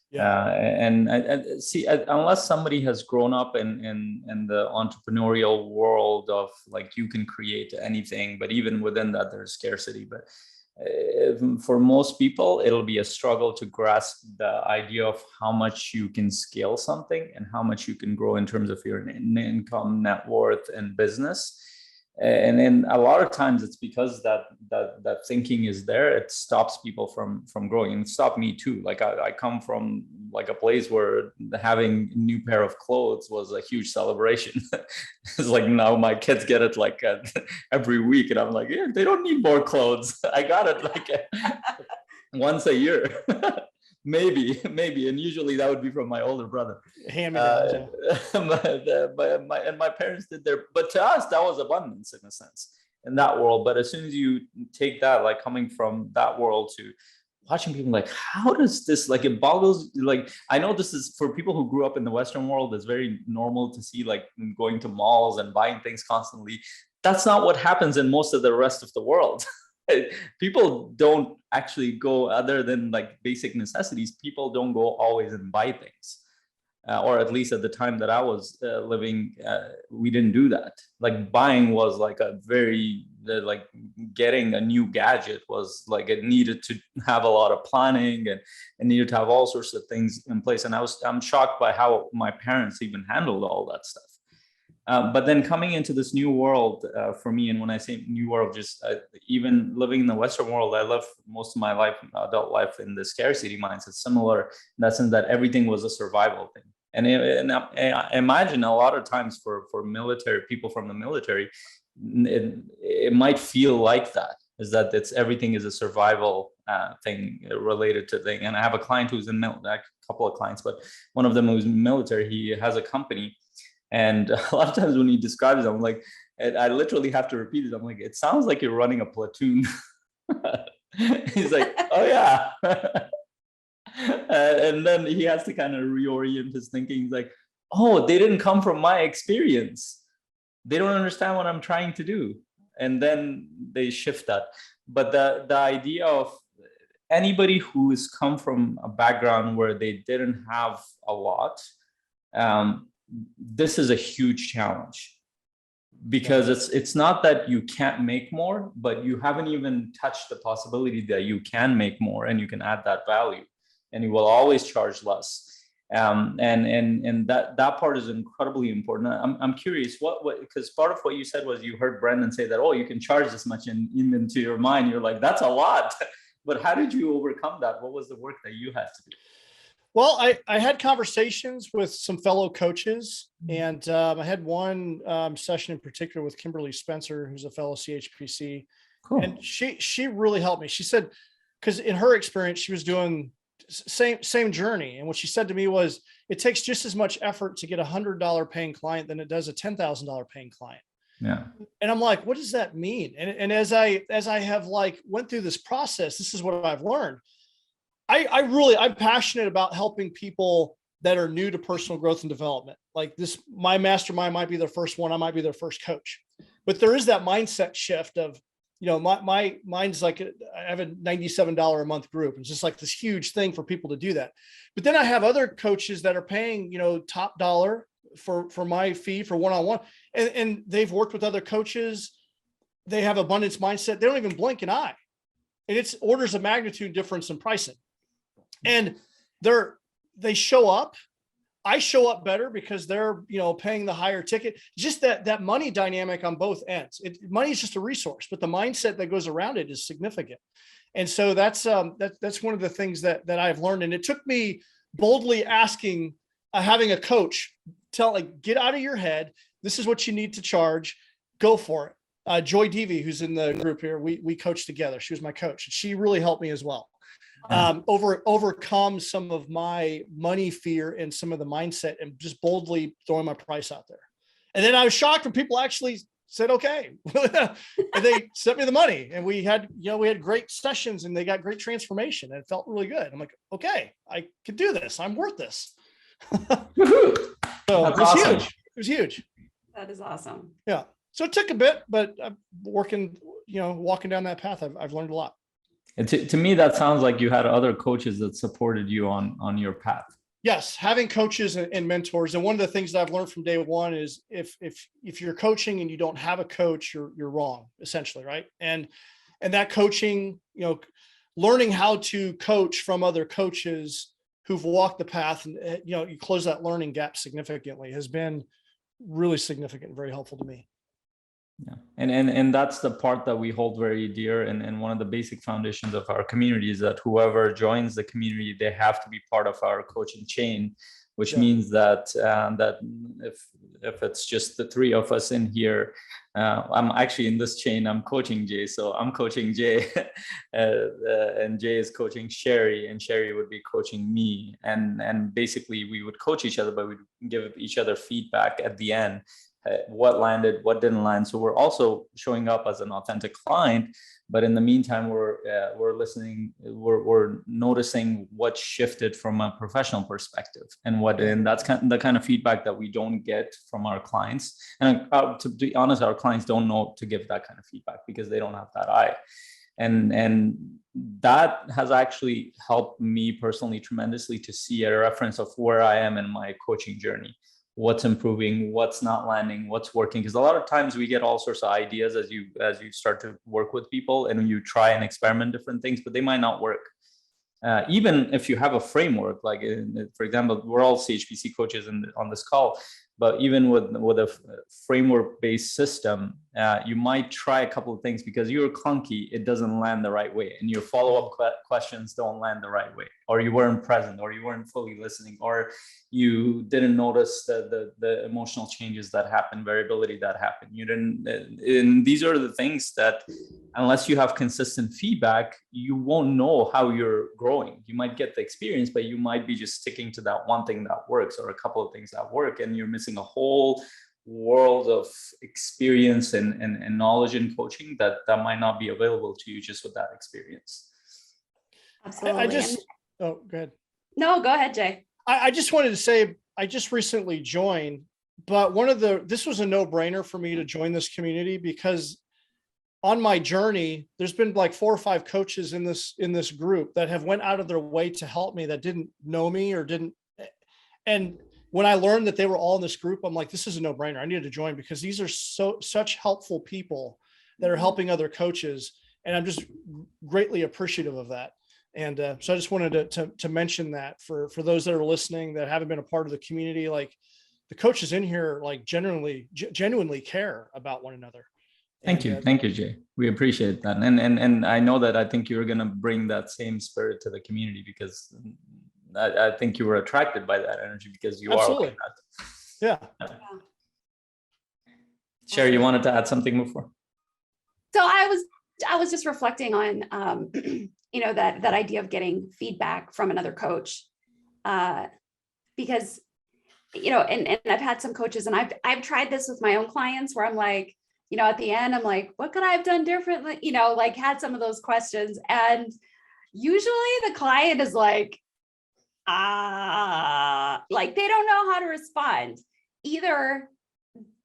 Yeah. And see, unless somebody has grown up in the entrepreneurial world of you can create anything, but even within that there's scarcity. But for most people, it'll be a struggle to grasp the idea of how much you can scale something and how much you can grow in terms of your income, net worth, and business. And then a lot of times it's because that thinking is there. It stops people from growing, and it stopped me too. I come from a place where having a new pair of clothes was a huge celebration. It's now my kids get it every week, and I'm like, yeah, they don't need more clothes. I got it once a year. Maybe, and usually that would be from my older brother. Hand-me-downs, my parents did their, but to us that was abundance in a sense in that world. But as soon as you take that, coming from that world to watching people how does this it boggles I know this is for people who grew up in the Western world. It's very normal to see going to malls and buying things constantly. That's not what happens in most of the rest of the world. People don't actually go, other than basic necessities, people don't go always and buy things, or at least at the time that I was living, we didn't do that. Buying was a very getting a new gadget was it needed to have a lot of planning, and it needed to have all sorts of things in place. And I'm shocked by how my parents even handled all that stuff. But then coming into this new world for me, and when I say new world, just even living in the Western world, I lived most of my life, adult life, in the scarcity mindset, similar in that sense that everything was a survival thing. And I imagine a lot of times for military people from the military, it might feel like that, is that everything is a survival thing related to thing. And I have a client who's in a couple of clients, but one of them who's in military, he has a company. And a lot of times when he describes it, I'm like, I literally have to repeat it. I'm like, it sounds like you're running a platoon. He's like, oh yeah. And then he has to kind of reorient his thinking. He's like, oh, they didn't come from my experience. They don't understand what I'm trying to do. And then they shift that. But the idea of anybody who has come from a background where they didn't have a lot, this is a huge challenge, because it's not that you can't make more, but you haven't even touched the possibility that you can make more and you can add that value, and you will always charge less. And that part is incredibly important. I'm curious what because part of what you said was you heard Brendan say that, oh, you can charge this much, and into your mind you're like, that's a lot. But how did you overcome that? What was the work that you had to do? Well, I had conversations with some fellow coaches, and I had one session in particular with Kimberly Spencer, who's a fellow CHPC. Cool. And she really helped me. She said, because in her experience, she was doing same journey. And what she said to me was, it takes just as much effort to get $100 paying client than it does a $10,000 paying client. Yeah. And I'm like, what does that mean? And as I have like went through this process, this is what I've learned. I'm passionate about helping people that are new to personal growth and development. Like this, my mastermind might be their first one. I might be their first coach, but there is that mindset shift of, mine's like, I have a $97 a month group. It's just like this huge thing for people to do that. But then I have other coaches that are paying, top dollar for my fee for one-on-one. And they've worked with other coaches. They have abundance mindset. They don't even blink an eye. And it's orders of magnitude difference in pricing. And they show up. I show up better because they're, paying the higher ticket. Just that money dynamic on both ends. Money is just a resource, but the mindset that goes around it is significant. And so that's one of the things that I've learned. And it took me boldly asking, having a coach get out of your head. This is what you need to charge. Go for it. Joy Devi, who's in the group here, we coached together. She was my coach. She really helped me as well. Overcome some of my money fear and some of the mindset and just boldly throwing my price out there. And then I was shocked when people actually said, okay, and they sent me the money, and we had great sessions, and they got great transformation, and it felt really good. I'm like, okay, I could do this. I'm worth this. So it was awesome. huge. It was huge. That is awesome. Yeah. So it took a bit, but I'm walking down that path. I've learned a lot. And to me, that sounds like you had other coaches that supported you on your path. Yes, having coaches and mentors. And one of the things that I've learned from day one is if you're coaching and you don't have a coach, you're wrong, essentially, right? And that coaching, learning how to coach from other coaches who've walked the path, and you close that learning gap significantly, has been really significant and very helpful to me. Yeah. And that's the part that we hold very dear. And one of the basic foundations of our community is that whoever joins the community, they have to be part of our coaching chain, which means that if it's just the three of us in here, I'm actually in this chain, I'm coaching Jay. So I'm coaching Jay and Jay is coaching Sherry, and Sherry would be coaching me. And basically we would coach each other, but we'd give each other feedback at the end. What landed, what didn't land. So we're also showing up as an authentic client, but in the meantime, we're listening, we're noticing what shifted from a professional perspective, and that's the kind of feedback that we don't get from our clients. And to be honest, our clients don't know to give that kind of feedback because they don't have that eye. And that has actually helped me personally tremendously to see a reference of where I am in my coaching journey. What's improving, what's not landing, what's working. Because a lot of times we get all sorts of ideas as you start to work with people, and you try and experiment different things, but they might not work. Even if you have a framework, like for example, we're all CHPC coaches on this call, but even with a framework-based system, you might try a couple of things because you're clunky, it doesn't land the right way, and your follow-up questions don't land the right way, or you weren't present, or you weren't fully listening, or you didn't notice the emotional changes that happen, variability that happened. You didn't, and these are the things that, unless you have consistent feedback, you won't know how you're growing. You might get the experience, but you might be just sticking to that one thing that works, or a couple of things that work, and you're missing a whole world of experience and knowledge in coaching that might not be available to you just with that experience. Absolutely. Go ahead. No, go ahead, Jay. I just wanted to say, I just recently joined, but this was a no-brainer for me to join this community, because on my journey, there's been like 4 or 5 coaches in this group that have went out of their way to help me, that didn't know me or didn't. And when I learned that they were all in this group, I'm like, this is a no-brainer. I needed to join, because these are such helpful people that are helping other coaches. And I'm just greatly appreciative of that. And so I just wanted to mention that for those that are listening that haven't been a part of the community, like the coaches in here, like genuinely care about one another. Thank you, Jay. We appreciate that, and I know that I think you're going to bring that same spirit to the community, because I think you were attracted by that energy because you Absolutely. are like that. Yeah. Sherry, you wanted to add something before? So I was I was just reflecting on, that idea of getting feedback from another coach, because, and I've had some coaches, and I've tried this with my own clients where I'm like, at the end, I'm like, what could I have done differently? Like had some of those questions. And usually the client is like, like they don't know how to respond. Either,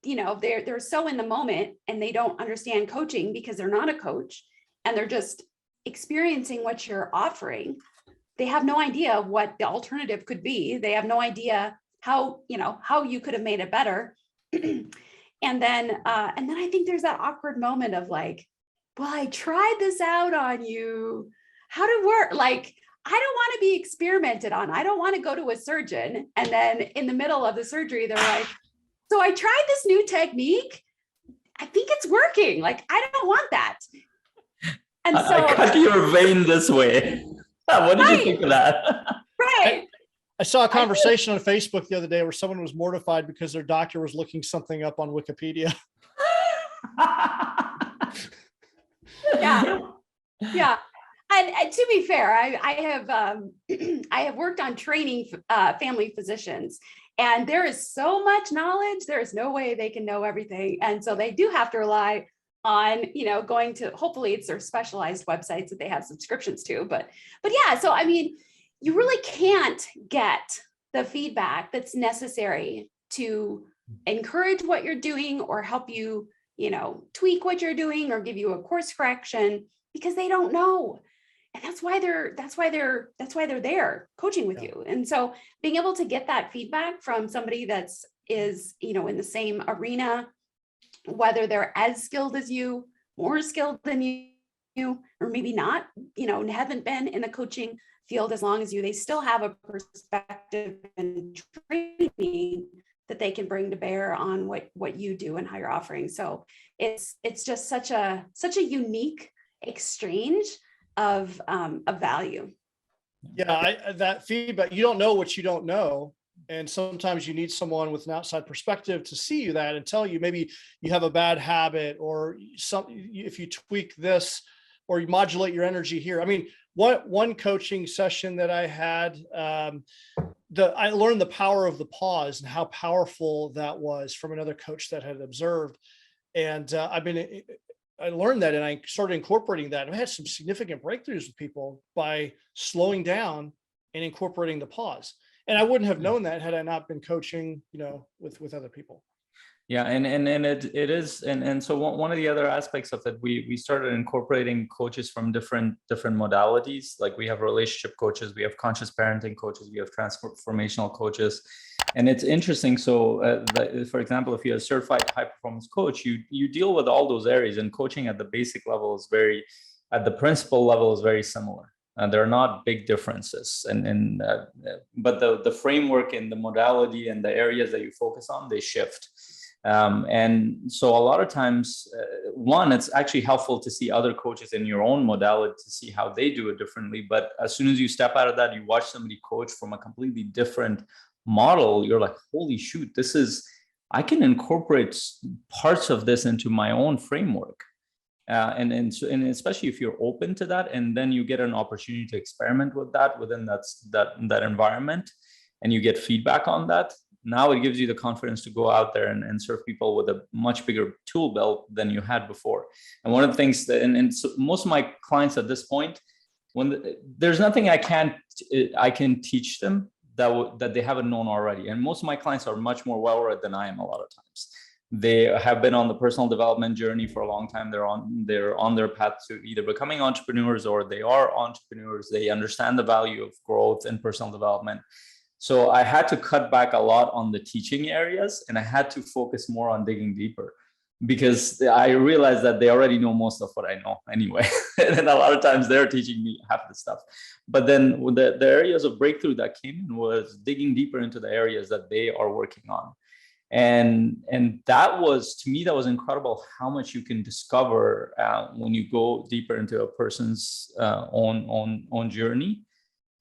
they're so in the moment and they don't understand coaching because they're not a coach and they're just experiencing what you're offering. They have no idea what the alternative could be. They have no idea how you could have made it better. And then I think there's that awkward moment of like, well, I tried this out on you. How to work? Like, I don't want to be experimented on. I don't want to go to a surgeon. And then in the middle of the surgery, they're like, so I tried this new technique. I think it's working. Like, I don't want that. And so I cut your vein this way. What did you think of that? Right. I saw a conversation on Facebook the other day where someone was mortified because their doctor was looking something up on Wikipedia. Yeah. Yeah. And to be fair, I have worked on training family physicians, and there is so much knowledge. There is no way they can know everything. And so they do have to rely on, going to, hopefully it's their specialized websites that they have subscriptions to. But yeah, so I mean, you really can't get the feedback that's necessary to encourage what you're doing or help you, tweak what you're doing or give you a course correction, because they don't know. And that's why they're there coaching with you. And so being able to get that feedback from somebody that's is, in the same arena, whether they're as skilled as you, more skilled than you, or maybe not, haven't been in the coaching field as long as you, they still have a perspective and training that they can bring to bear on what you do and how you're offering. So it's just such a unique exchange of value. Yeah, that feedback, you don't know what you don't know. And sometimes you need someone with an outside perspective to see you that and tell you maybe you have a bad habit, or if you tweak this or you modulate your energy here. I mean, one coaching session that I had, I learned the power of the pause and how powerful that was from another coach that had observed. And I learned that, and I started incorporating that. And I had some significant breakthroughs with people by slowing down and incorporating the pause. And I wouldn't have known that had I not been coaching, with other people. Yeah, and it is, and so one of the other aspects of it, we started incorporating coaches from different modalities. Like we have relationship coaches, we have conscious parenting coaches, we have transformational coaches, and it's interesting. So, for example, if you're a certified high performance coach, you deal with all those areas, and coaching at the basic level is at the principal level is very similar. There are not big differences, but the framework and the modality and the areas that you focus on, they shift. And so a lot of times, it's actually helpful to see other coaches in your own modality to see how they do it differently. But as soon as you step out of that, you watch somebody coach from a completely different model, you're like, holy shoot, I can incorporate parts of this into my own framework. And especially if you're open to that, and then you get an opportunity to experiment with that within that environment, and you get feedback on that. Now it gives you the confidence to go out there and serve people with a much bigger tool belt than you had before. And one of the things that, and so most of my clients at this point, there's nothing I can teach them that they haven't known already. And most of my clients are much more well-read than I am a lot of times. They have been on the personal development journey for a long time. They're on their path to either becoming entrepreneurs, or they are entrepreneurs. They understand the value of growth and personal development. So I had to cut back a lot on the teaching areas, and I had to focus more on digging deeper, because I realized that they already know most of what I know anyway. And a lot of times they're teaching me half the stuff. But then the areas of breakthrough that came in was digging deeper into the areas that they are working on. And that was, to me, that was incredible how much you can discover when you go deeper into a person's own journey.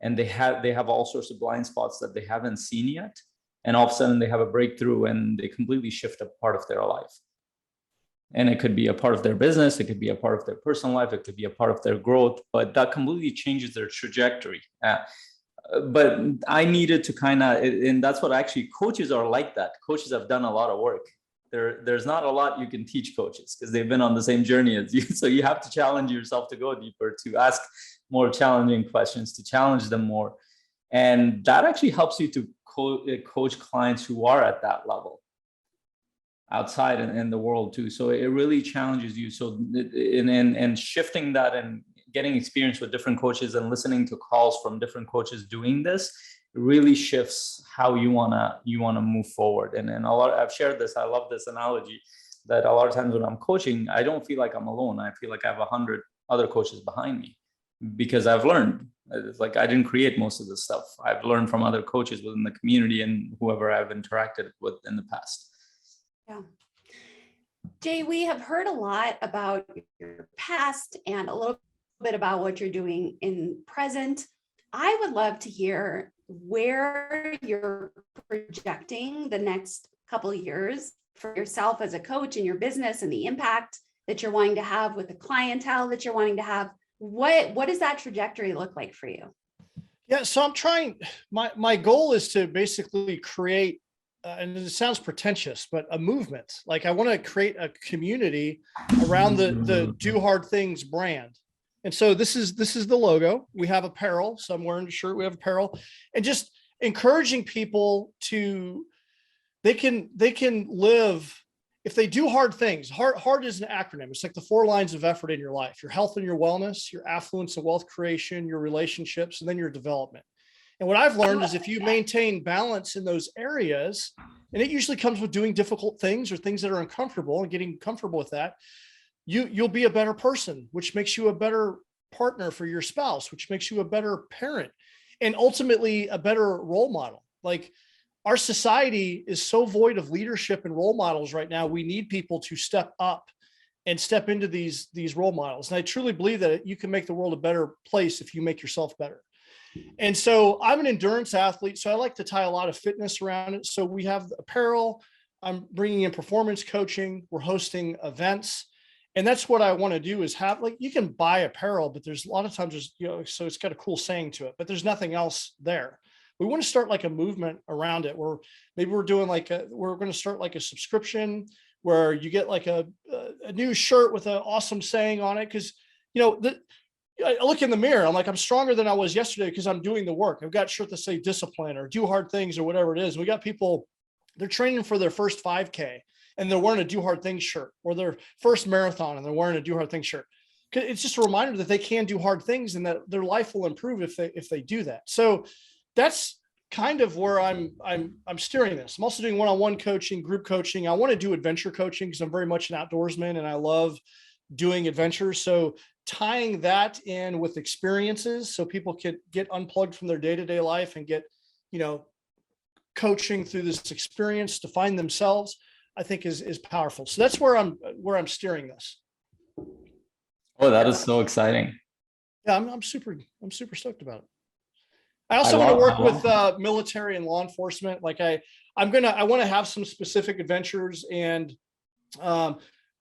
And they have all sorts of blind spots that they haven't seen yet. And all of a sudden they have a breakthrough and they completely shift a part of their life. And it could be a part of their business, it could be a part of their personal life, it could be a part of their growth, but that completely changes their trajectory. But I needed to kind of, and that's what actually coaches are like that. Coaches have done a lot of work. There's not a lot you can teach coaches because they've been on the same journey as you. So you have to challenge yourself to go deeper, to ask more challenging questions, to challenge them more. And that actually helps you to coach clients who are at that level outside in the world too. So it really challenges you. So and shifting that and getting experience with different coaches and listening to calls from different coaches doing this really shifts how you wanna move forward. And a lot, I've shared this, I love this analogy, that a lot of times when I'm coaching, I don't feel like I'm alone. I feel like I have 100 other coaches behind me because I've learned. It's like I didn't create most of this stuff. I've learned from other coaches within the community and whoever I've interacted with in the past. Yeah. Jay, we have heard a lot about your past and a little bit about what you're doing in present. I would love to hear where you're projecting the next couple of years for yourself as a coach in your business and the impact that you're wanting to have with the clientele that you're wanting to have. What does that trajectory look like for you? Yeah, so I'm trying, my goal is to basically create, and it sounds pretentious, but a movement. Like I want to create a community around the Do Hard Things brand. And so this is the logo. We have apparel. So I'm wearing a shirt, we have apparel, and just encouraging people to, they can live, if they do hard things. Hard is an acronym. It's like the 4 lines of effort in your life: your health and your wellness, your affluence and wealth creation, your relationships, and then your development. And what I've learned is if you maintain balance in those areas, and it usually comes with doing difficult things or things that are uncomfortable and getting comfortable with that, you'll be a better person, which makes you a better partner for your spouse, which makes you a better parent, and ultimately a better role model. Like our society is so void of leadership and role models right now. We need people to step up and step into these role models. And I truly believe that you can make the world a better place if you make yourself better. And so I'm an endurance athlete, so I like to tie a lot of fitness around it. So we have apparel, I'm bringing in performance coaching, we're hosting events. And that's what I want to do is have, like, you can buy apparel, but there's a lot of times there's, so it's got a cool saying to it, but there's nothing else there. We want to start like a movement around it where maybe we're doing we're going to start like a subscription where you get like a new shirt with an awesome saying on it. Cause I look in the mirror, I'm like, I'm stronger than I was yesterday because I'm doing the work. I've got shirts that say discipline or do hard things or whatever it is. We got people, they're training for their first 5K. And they're wearing a Do Hard Things shirt, or their first marathon and they're wearing a Do Hard Things shirt. It's just a reminder that they can do hard things and that their life will improve if they do that. So that's kind of where I'm steering this. I'm also doing one-on-one coaching, group coaching. I want to do adventure coaching because I'm very much an outdoorsman and I love doing adventures. So tying that in with experiences so people can get unplugged from their day-to-day life and get, coaching through this experience to find themselves, I think is powerful. So that's where I'm steering this. Oh, that is so exciting. Yeah, I'm super stoked about it. I also want to work with military and law enforcement. Like I want to have some specific adventures and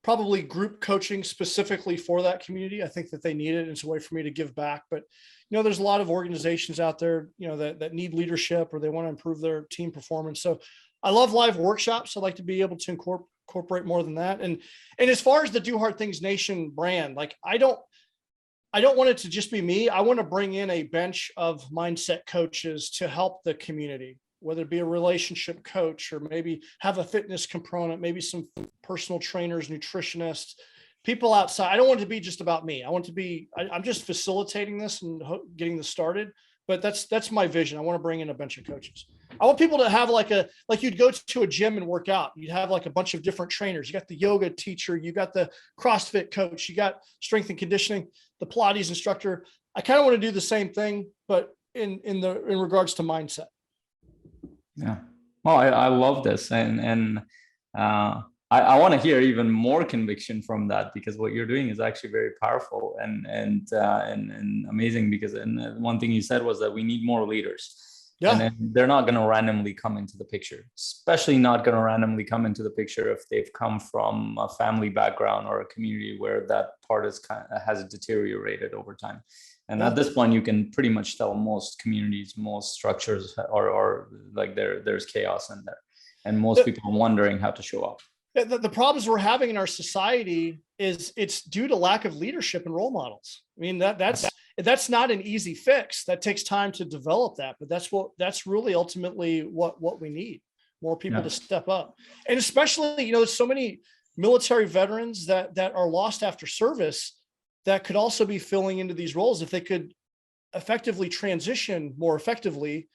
probably group coaching specifically for that community. I think that they need it. It's a way for me to give back. But there's a lot of organizations out there, that need leadership or they want to improve their team performance. So I love live workshops. I'd like to be able to incorporate more than that. And as far as the Do Hard Things Nation brand, like I don't want it to just be me. I want to bring in a bench of mindset coaches to help the community, whether it be a relationship coach or maybe have a fitness component, maybe some personal trainers, nutritionists, people outside. I don't want it to be just about me. I want it to be, I'm just facilitating this and getting this started. But that's my vision. I want to bring in a bunch of coaches. I want people to have like you'd go to a gym and work out. You'd have like a bunch of different trainers. You got the yoga teacher, you got the CrossFit coach, you got strength and conditioning, the Pilates instructor. I kind of want to do the same thing, but in regards to mindset. Yeah. Well, I love this. And I want to hear even more conviction from that, because what you're doing is actually very powerful and amazing. Because one thing you said was that we need more leaders. Yeah. And then they're not going to randomly come into the picture, especially not going to randomly come into the picture if they've come from a family background or a community where that part is has deteriorated over time. And at this point, you can pretty much tell most communities, most structures, or like there's chaos in there, and most people are wondering how to show up. The problems we're having in our society is it's due to lack of leadership and role models. I mean, that's not an easy fix. That takes time to develop that, but that's really ultimately what we need. More people to step up. And especially, you know, there's so many military veterans that are lost after service that could also be filling into these roles. If they could effectively transition more effectively,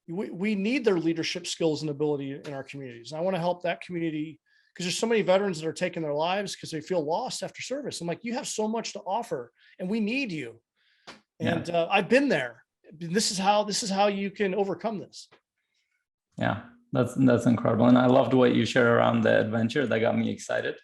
we need their leadership skills and ability in our communities. And I want to help that community, because there's so many veterans that are taking their lives because they feel lost after service. I'm like, you have so much to offer and we need you. And I've been there. This is how you can overcome this. Yeah, that's incredible. And I loved what you shared around the adventure. That got me excited.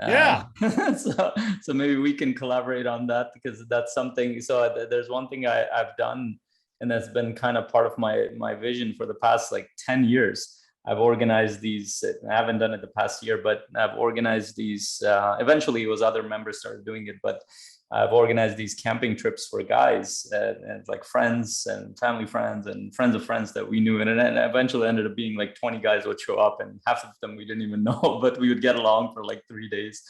So maybe we can collaborate on that, because that's something. So there's one thing I've done, and that's been kind of part of my vision for the past like 10 years. I've organized these. I haven't done it the past year, but I've organized these. Eventually, it was other members started doing it, but I've organized these camping trips for guys and like friends and family friends and friends of friends that we knew. And it eventually ended up being like 20 guys would show up, and half of them we didn't even know, but we would get along for like 3 days.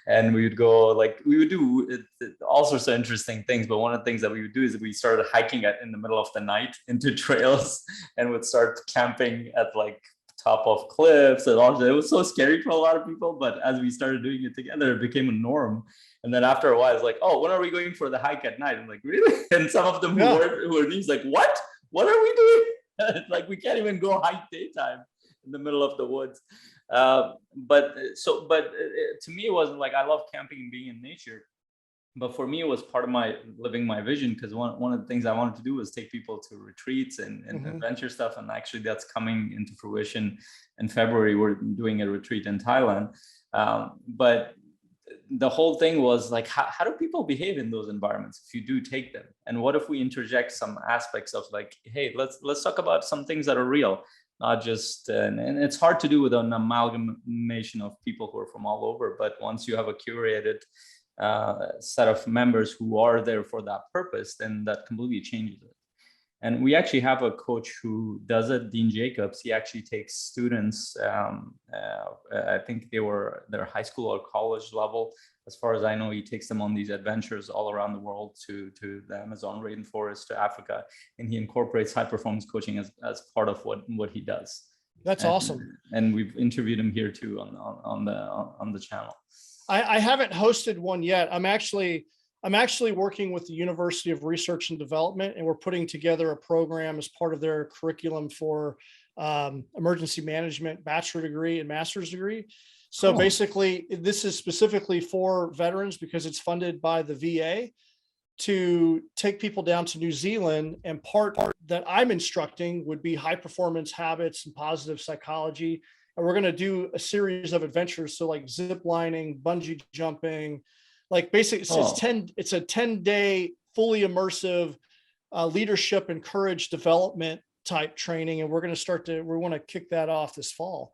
And we would go, like, we would do all sorts of interesting things. But one of the things that we would do is we started hiking in the middle of the night into trails and would start camping at like top of cliffs and all. It was so scary for a lot of people, but as we started doing it together, it became a norm. And then after a while, it's like, oh, when are we going for the hike at night? I'm like, really? And some of them who were new, like, what are we doing? Like, we can't even go hike daytime in the middle of the woods. But to me, it wasn't like, I love camping and being in nature. But for me, it was part of my living my vision, because one of the things I wanted to do was take people to retreats and adventure stuff. And actually, that's coming into fruition in February. We're doing a retreat in Thailand. But the whole thing was like, how do people behave in those environments if you do take them? And what if we interject some aspects of like, hey, let's talk about some things that are real, not just, and it's hard to do with an amalgamation of people who are from all over. But once you have a curated set of members who are there for that purpose, then that completely changes it. And we actually have a coach who does it, Dean Jacobs. He actually takes students, I think they're high school or college level. As far as I know, he takes them on these adventures all around the world, to the Amazon rainforest, to Africa. And he incorporates high performance coaching as part of what he does. That's awesome. And we've interviewed him here too on the channel. I haven't hosted one yet. I'm actually working with the University of Research and Development, and we're putting together a program as part of their curriculum for emergency management bachelor degree and master's degree. So basically, this is specifically for veterans because it's funded by the VA to take people down to New Zealand. And part that I'm instructing would be high performance habits and positive psychology. And we're going to do a series of adventures. So like zip lining, bungee jumping, like basically it's a 10-day fully immersive leadership and courage development type training. And we want to kick that off this fall.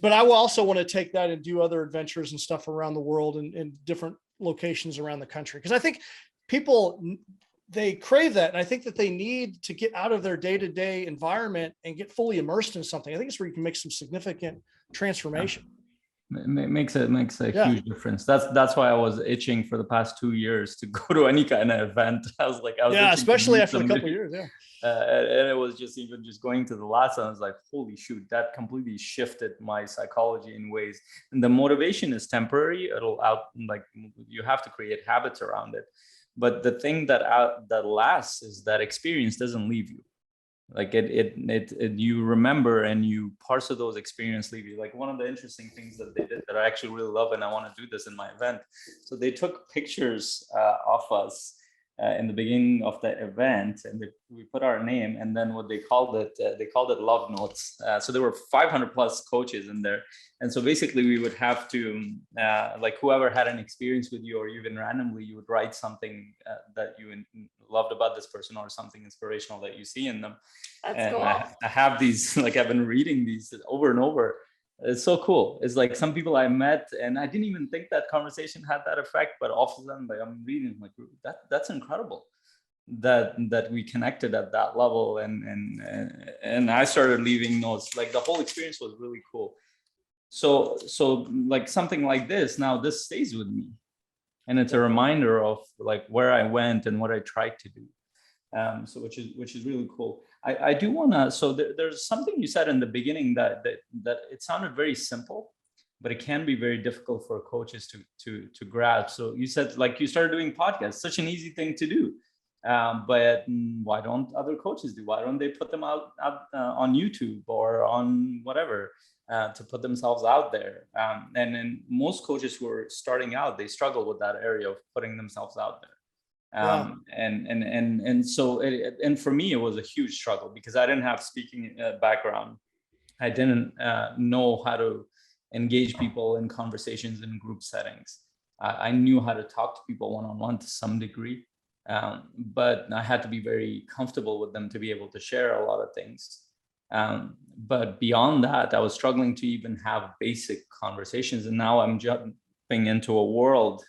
But I will also want to take that and do other adventures and stuff around the world and in different locations around the country. Because I think people, they crave that. And I think that they need to get out of their day-to-day environment and get fully immersed in something. I think it's where you can make some significant transformation. It makes a huge difference. That's why I was itching for the past 2 years to go to any kind of event. I was especially after a couple of years. And it was just going to the last one. I was like, holy shoot, that completely shifted my psychology in ways. And the motivation is temporary. You have to create habits around it. But the thing that lasts is that experience doesn't leave you. Like you remember and you parse of those experiences leave you. Like one of the interesting things that they did that I actually really love, and I want to do this in my event. So they took pictures of us in the beginning of the event, and we put our name, and then what they called it love notes. So there were 500 plus coaches in there, and so basically we would have to like whoever had an experience with you, or even randomly, you would write something that you loved about this person, or something inspirational that you see in them. That's and cool. I have these, like I've been reading these over and over. It's so cool. It's like some people I met and I didn't even think that conversation had that effect, but all of a sudden, like I'm reading, like that's incredible that we connected at that level, and I started leaving notes. Like the whole experience was really cool. So like something like this, now this stays with me, and it's a reminder of like where I went and what I tried to do. So which is really cool. I do want to, so there's something you said in the beginning that it sounded very simple, but it can be very difficult for coaches to grasp. So you said like you started doing podcasts, such an easy thing to do, but why don't other coaches do? Why don't they put them out on YouTube or on whatever, to put themselves out there? And most coaches who are starting out, they struggle with that area of putting themselves out there. And so and for me it was a huge struggle because I didn't have speaking background. I didn't know how to engage people in conversations in group settings. I knew how to talk to people one-on-one to some degree, but I had to be very comfortable with them to be able to share a lot of things. But beyond that, I was struggling to even have basic conversations, and now I'm jumping into a world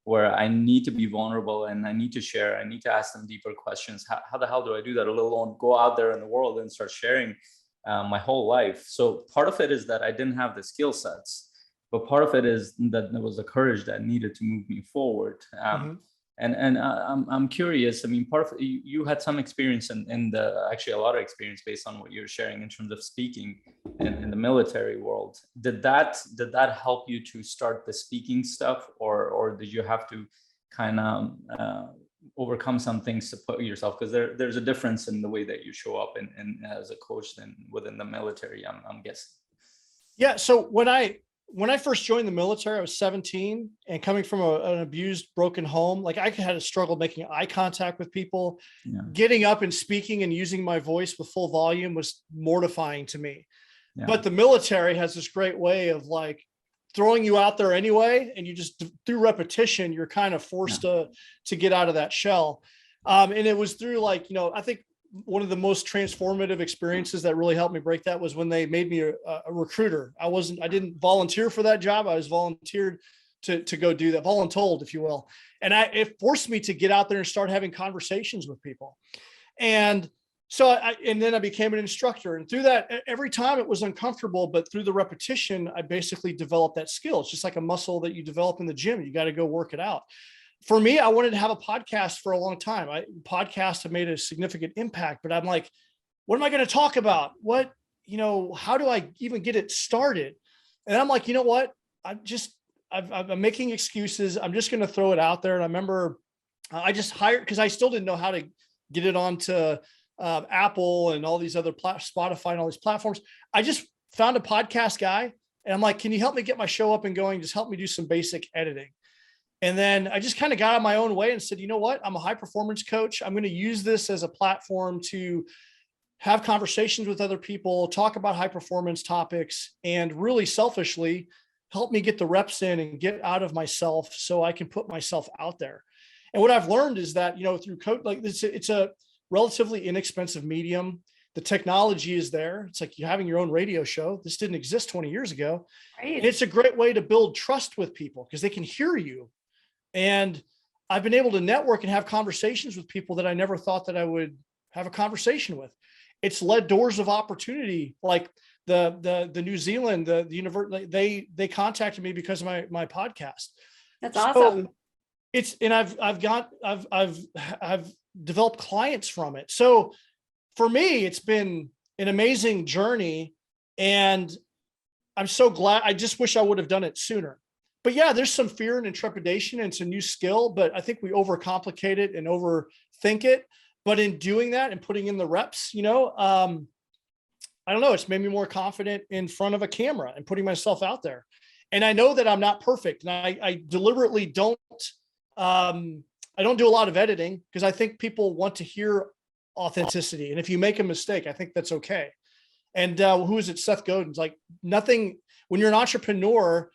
where I need to be vulnerable and I need to share. I need to ask them deeper questions. How the hell do I do that? Let alone go out there in the world and start sharing my whole life. So part of it is that I didn't have the skill sets, but part of it is that there was the courage that needed to move me forward. And I'm curious. I mean, part of you had some experience in the, actually a lot of experience based on what you're sharing in terms of speaking in the military world. Did that help you to start the speaking stuff, or did you have to kind of overcome some things to put yourself? Because there's a difference in the way that you show up in as a coach than within the military, I'm guessing. Yeah. So when I first joined the military, I was 17, and coming from an abused, broken home, like I had a struggle making eye contact with people. Yeah. Getting up and speaking and using my voice with full volume was mortifying to me. Yeah. But the military has this great way of like throwing you out there anyway. And you just, through repetition, you're kind of forced to get out of that shell. And it was through like, I think one of the most transformative experiences that really helped me break that was when they made me a recruiter. I didn't volunteer for that job. I was volunteered to go do that, voluntold, if you will. And it forced me to get out there and start having conversations with people. And so and then I became an instructor, and through that, every time it was uncomfortable, but through the repetition, I basically developed that skill. It's just like a muscle that you develop in the gym. You got to go work it out. For me, I wanted to have a podcast for a long time. Podcasts have made a significant impact, but I'm like, what am I going to talk about? How do I even get it started? And I'm like, you know what? I'm making excuses. I'm just going to throw it out there. And I remember I just hired, because I still didn't know how to get it onto Apple and all these other Spotify and all these platforms. I just found a podcast guy, and I'm like, can you help me get my show up and going? Just help me do some basic editing. And then I just kind of got out of my own way and said, you know what? I'm a high performance coach. I'm going to use this as a platform to have conversations with other people, talk about high performance topics, and really selfishly help me get the reps in and get out of myself so I can put myself out there. And what I've learned is that, through coach, like this, it's a relatively inexpensive medium. The technology is there. It's like you having your own radio show. This didn't exist 20 years ago. Right. And it's a great way to build trust with people because they can hear you. And I've been able to network and have conversations with people that I never thought that I would have a conversation with. It's led doors of opportunity. Like the New Zealand, the university, they contacted me because of my podcast. That's awesome. I've developed clients from it. So for me, it's been an amazing journey, and I'm so glad. I just wish I would have done it sooner. But yeah, there's some fear and trepidation, and it's a new skill, but I think we overcomplicate it and overthink it. But in doing that and putting in the reps, I don't know, it's made me more confident in front of a camera and putting myself out there. And I know that I'm not perfect, and I deliberately don't I don't do a lot of editing because I think people want to hear authenticity. And if you make a mistake, I think that's okay. And who is it? Seth Godin's like, nothing, when you're an entrepreneur,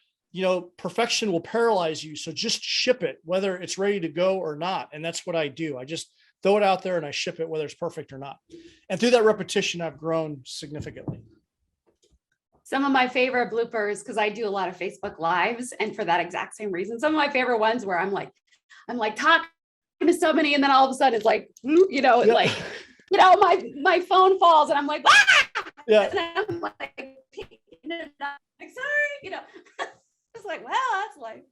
perfection will paralyze you. So just ship it, whether it's ready to go or not. And that's what I do. I just throw it out there and I ship it, whether it's perfect or not. And through that repetition, I've grown significantly. Some of my favorite bloopers, because I do a lot of Facebook Lives, and for that exact same reason, some of my favorite ones where I'm like talking to somebody, and then all of a sudden it's like, like, my phone falls, and I'm like, ah! Yeah. And I'm like, sorry, it's like, well, that's like.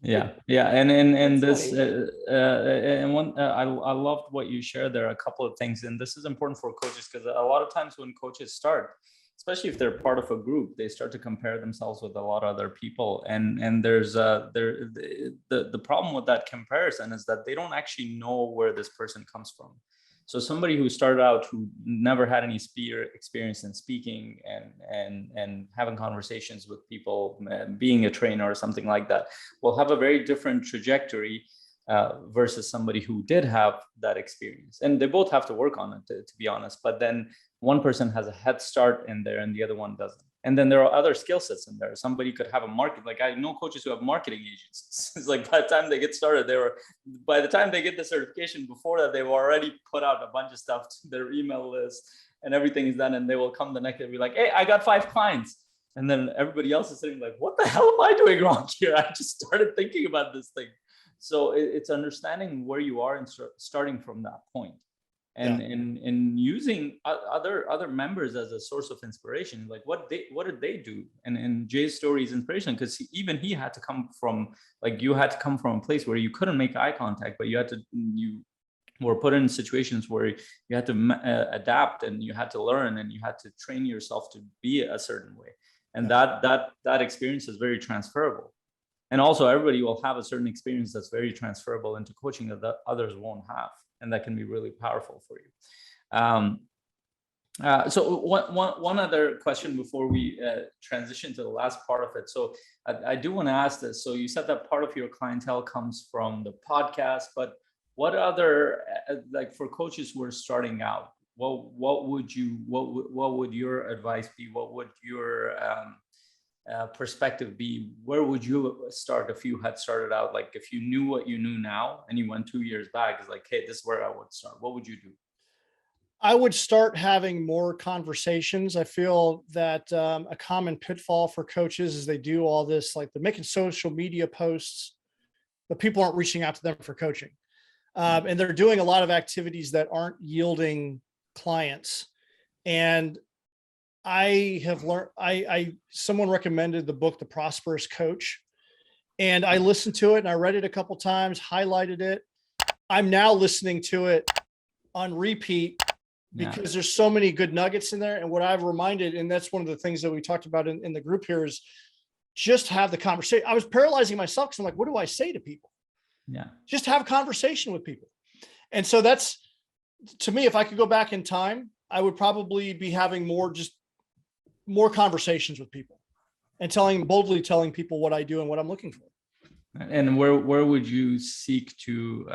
Yeah. And That's this and one I loved what you shared there, a couple of things, and this is important for coaches because a lot of times when coaches start, especially if they're part of a group, they start to compare themselves with a lot of other people, and there's the problem with that comparison is that they don't actually know where this person comes from. So somebody who started out who never had any experience in speaking and having conversations with people, being a trainer or something like that, will have a very different trajectory versus somebody who did have that experience. And they both have to work on it, to be honest. But then one person has a head start in there and the other one doesn't. And then there are other skill sets in there. Somebody could have a market. Like I know coaches who have marketing agencies. It's like by the time they get started, by the time they get the certification, before that, they've already put out a bunch of stuff to their email list and everything is done. And they will come the next day and be like, hey, I got 5 clients. And then everybody else is sitting like, what the hell am I doing wrong here? I just started thinking about this thing. So it's understanding where you are and starting from that point. And using other members as a source of inspiration, like what did they do? And Jay's story is inspirational because he had to come from, like, you had to come from a place where you couldn't make eye contact, but you were put in situations where you had to adapt and you had to learn and you had to train yourself to be a certain way. And that experience is very transferable. And also everybody will have a certain experience that's very transferable into coaching that others won't have. And that can be really powerful for you. So one other question before we transition to the last part of it. So I do want to ask this. So you said that part of your clientele comes from the podcast, but what other, like for coaches who are starting out, what would your advice be? What would your perspective be? Where would you start if you had started out? Like if you knew what you knew now and you went 2 years back, it's like, hey, this is where I would start. What would you do? I would start having more conversations. I feel that a common pitfall for coaches is they do all this, like they're making social media posts, but people aren't reaching out to them for coaching. And they're doing a lot of activities that aren't yielding clients. And I have learned, someone recommended the book, The Prosperous Coach, and I listened to it and I read it a couple times, highlighted it. I'm now listening to it on repeat because there's so many good nuggets in there. And what I've reminded, and that's one of the things that we talked about in the group here, is just have the conversation. I was paralyzing myself because I'm like, what do I say to people? Yeah. Just have a conversation with people. And so that's, to me, if I could go back in time, I would probably be having more conversations with people and boldly telling people what I do and what I'm looking for. And where would you seek to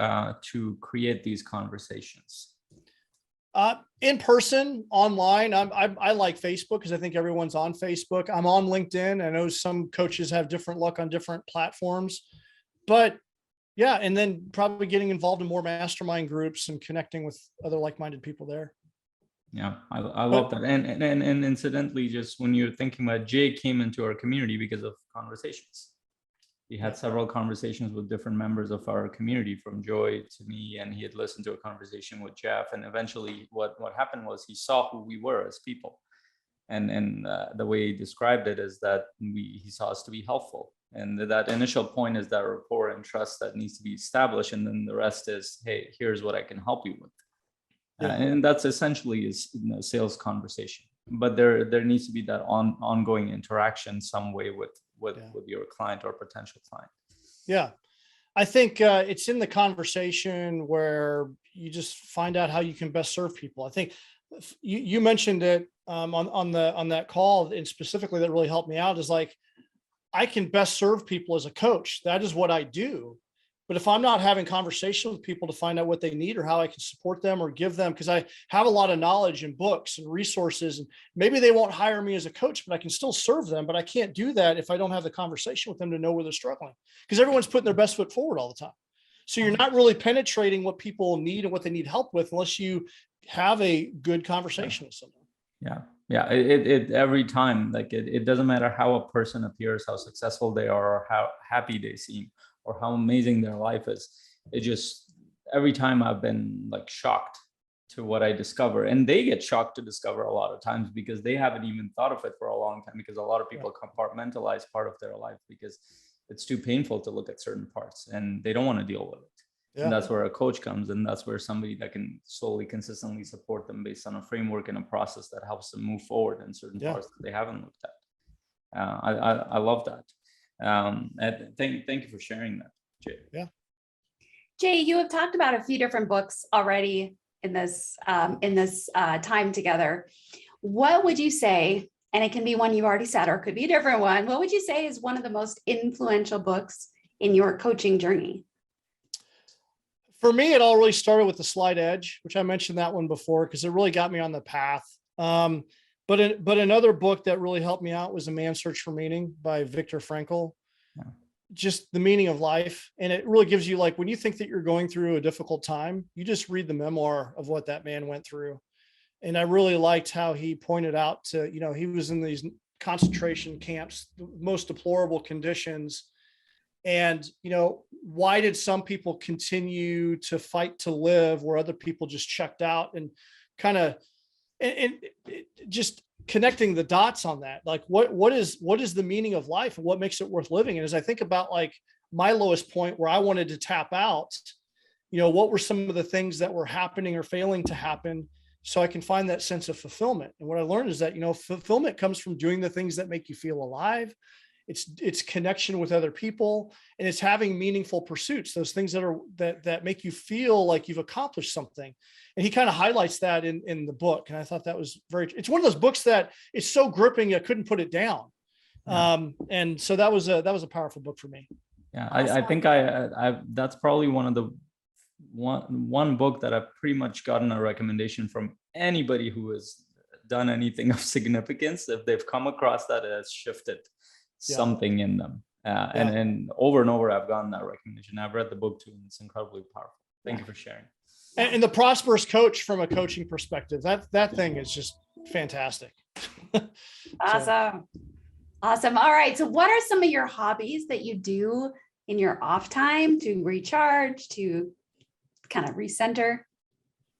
create these conversations? In person, online. I like Facebook because I think everyone's on Facebook. I'm on LinkedIn. I know some coaches have different luck on different platforms, but yeah. And then probably getting involved in more mastermind groups and connecting with other like-minded people there. Yeah, I love that. And incidentally, just when you're thinking about, Jay came into our community because of conversations. We had several conversations with different members of our community, from Joy to me, and he had listened to a conversation with Jeff. And eventually what happened was he saw who we were as people. And the way he described it is that he saw us to be helpful. And that initial point is that rapport and trust that needs to be established. And then the rest is, hey, here's what I can help you with. And that's essentially is sales conversation, but there needs to be that ongoing interaction some way with your client or potential client. Yeah, I think it's in the conversation where you just find out how you can best serve people. I think you mentioned it on that call, and specifically that really helped me out is like, I can best serve people as a coach. That is what I do. But if I'm not having conversation with people to find out what they need or how I can support them or give them, because I have a lot of knowledge and books and resources, and maybe they won't hire me as a coach, but I can still serve them. But I can't do that if I don't have the conversation with them to know where they're struggling, because everyone's putting their best foot forward all the time. So you're not really penetrating what people need and what they need help with unless you have a good conversation with someone. Yeah. It every time, like it doesn't matter how a person appears, how successful they are, or how happy they seem, or how amazing their life is. It just, every time I've been like shocked to what I discover, and they get shocked to discover a lot of times because they haven't even thought of it for a long time, because a lot of people compartmentalize part of their life because it's too painful to look at certain parts and they don't want to deal with it. Yeah. And that's where a coach comes, and that's where somebody that can slowly, consistently support them based on a framework and a process that helps them move forward in certain parts that they haven't looked at. I love that. And thank you for sharing that, Jay. Yeah. Jay, you have talked about a few different books already in this time together. What would you say, and it can be one you already said, or it could be a different one, what would you say is one of the most influential books in your coaching journey? For me, it all really started with The Slight Edge, which I mentioned that one before, because it really got me on the path. But another book that really helped me out was A Man's Search for Meaning by Viktor Frankl. Yeah. Just the meaning of life. And it really gives you, like, when you think that you're going through a difficult time, you just read the memoir of what that man went through. And I really liked how he pointed out to, he was in these concentration camps, the most deplorable conditions. And, why did some people continue to fight to live where other people just checked out, and kind of, and just connecting the dots on that? Like, what is the meaning of life and what makes it worth living? And as I think about like my lowest point where I wanted to tap out, what were some of the things that were happening or failing to happen so I can find that sense of fulfillment? And what I learned is that, fulfillment comes from doing the things that make you feel alive. It's connection with other people, and it's having meaningful pursuits, those things that make you feel like you've accomplished something. And he kind of highlights that in the book. And I thought that was it's one of those books that it's so gripping, I couldn't put it down. Yeah. And so that was a powerful book for me. Yeah. I think that's probably one of the one book that I've pretty much gotten a recommendation from anybody who has done anything of significance. If they've come across that, it has shifted something in them. And over I've gotten that recognition. I've read the book too, and it's incredibly powerful. Thank you for sharing. And The Prosperous Coach, from a coaching perspective, that thing is just fantastic. Awesome. Awesome. All right. So what are some of your hobbies that you do in your off time to recharge, to kind of recenter?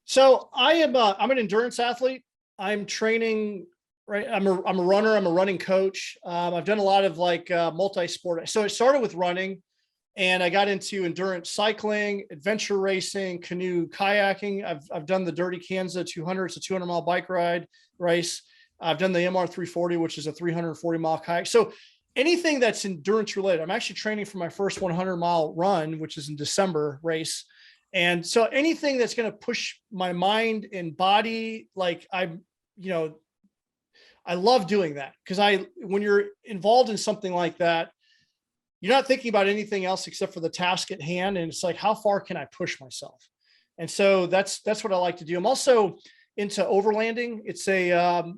So I'm an endurance athlete. I'm training. Right. I'm a runner. I'm a running coach. I've done a lot of like multi-sport. So I started with running, and I got into endurance cycling, adventure racing, canoe kayaking. I've done the Dirty Kansas 200. It's a 200-mile bike ride race. I've done the MR 340, which is a 340-mile kayak. So anything that's endurance related. I'm actually training for my first 100-mile run, which is in December race. And so anything that's going to push my mind and body, like I love doing that, because when you're involved in something like that, you're not thinking about anything else except for the task at hand. And it's like, how far can I push myself? And so that's what I like to do. I'm also into overlanding. It's a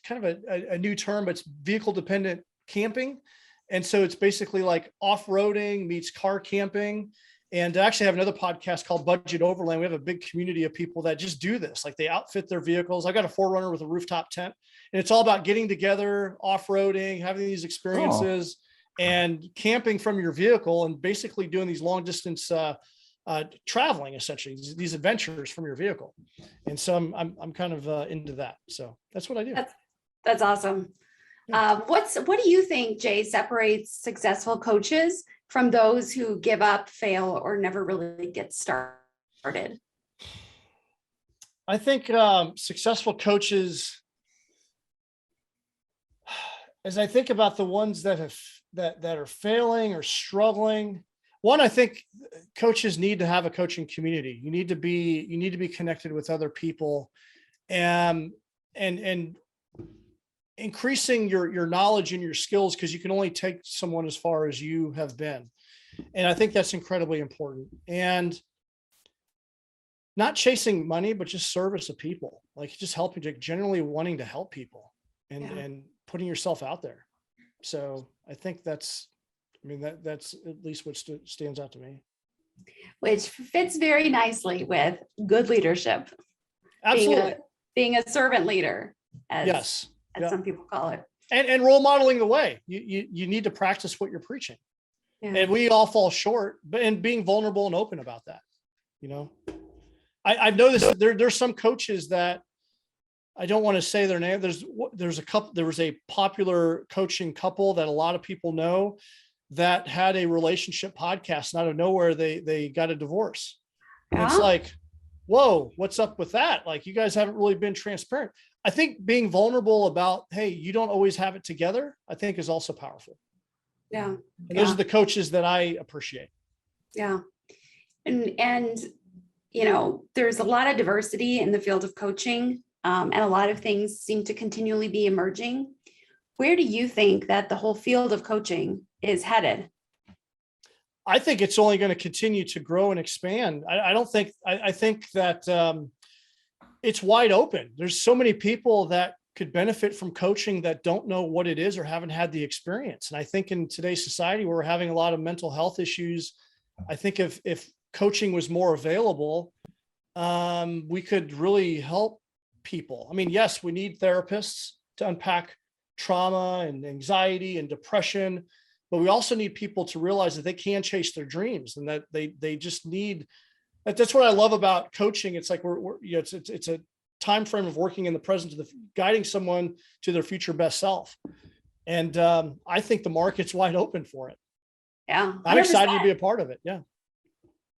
kind of a new term, but it's vehicle dependent camping. And so it's basically like off-roading meets car camping. And I actually have another podcast called Budget Overland. We have a big community of people that just do this. Like, they outfit their vehicles. I got a 4Runner with a rooftop tent, and it's all about getting together, off-roading, having these experiences, and camping from your vehicle, and basically doing these long distance traveling, essentially these adventures from your vehicle. And so I'm kind of into that. So that's what I do. That's awesome. What do you think, Jay, separates successful coaches from those who give up, fail, or never really get started? I think successful coaches, as I think about the ones that are failing or struggling, one, I think coaches need to have a coaching community. You need to be connected with other people, and increasing your knowledge and your skills, because you can only take someone as far as you have been. And I think that's incredibly important. And not chasing money, but just service of people, like just helping, generally wanting to help people and putting yourself out there. So I think that's at least what stands out to me. Which fits very nicely with good leadership. Absolutely. Being a servant leader, as some people call it. And role modeling the way. You need to practice what you're preaching. Yeah. And we all fall short, and being vulnerable and open about that. I've noticed there's some coaches that, I don't want to say their name. There was a popular coaching couple that a lot of people know that had a relationship podcast, and out of nowhere they got a divorce. And it's like, whoa, what's up with that? Like, you guys haven't really been transparent. I think being vulnerable about, hey, you don't always have it together, I think is also powerful. Yeah. And those are the coaches that I appreciate. Yeah. And there's a lot of diversity in the field of coaching, and a lot of things seem to continually be emerging. Where do you think that the whole field of coaching is headed? I think it's only going to continue to grow and expand. I think that it's wide open. There's so many people that could benefit from coaching that don't know what it is or haven't had the experience. And I think in today's society, where we're having a lot of mental health issues, I think if coaching was more available, we could really help people. I mean, yes, we need therapists to unpack trauma and anxiety and depression, but we also need people to realize that they can chase their dreams, and that they just need. That's what I love about coaching. It's like it's a time frame of working in the present, guiding someone to their future best self. And I think the market's wide open for it. Yeah, 100%. I'm excited to be a part of it. Yeah.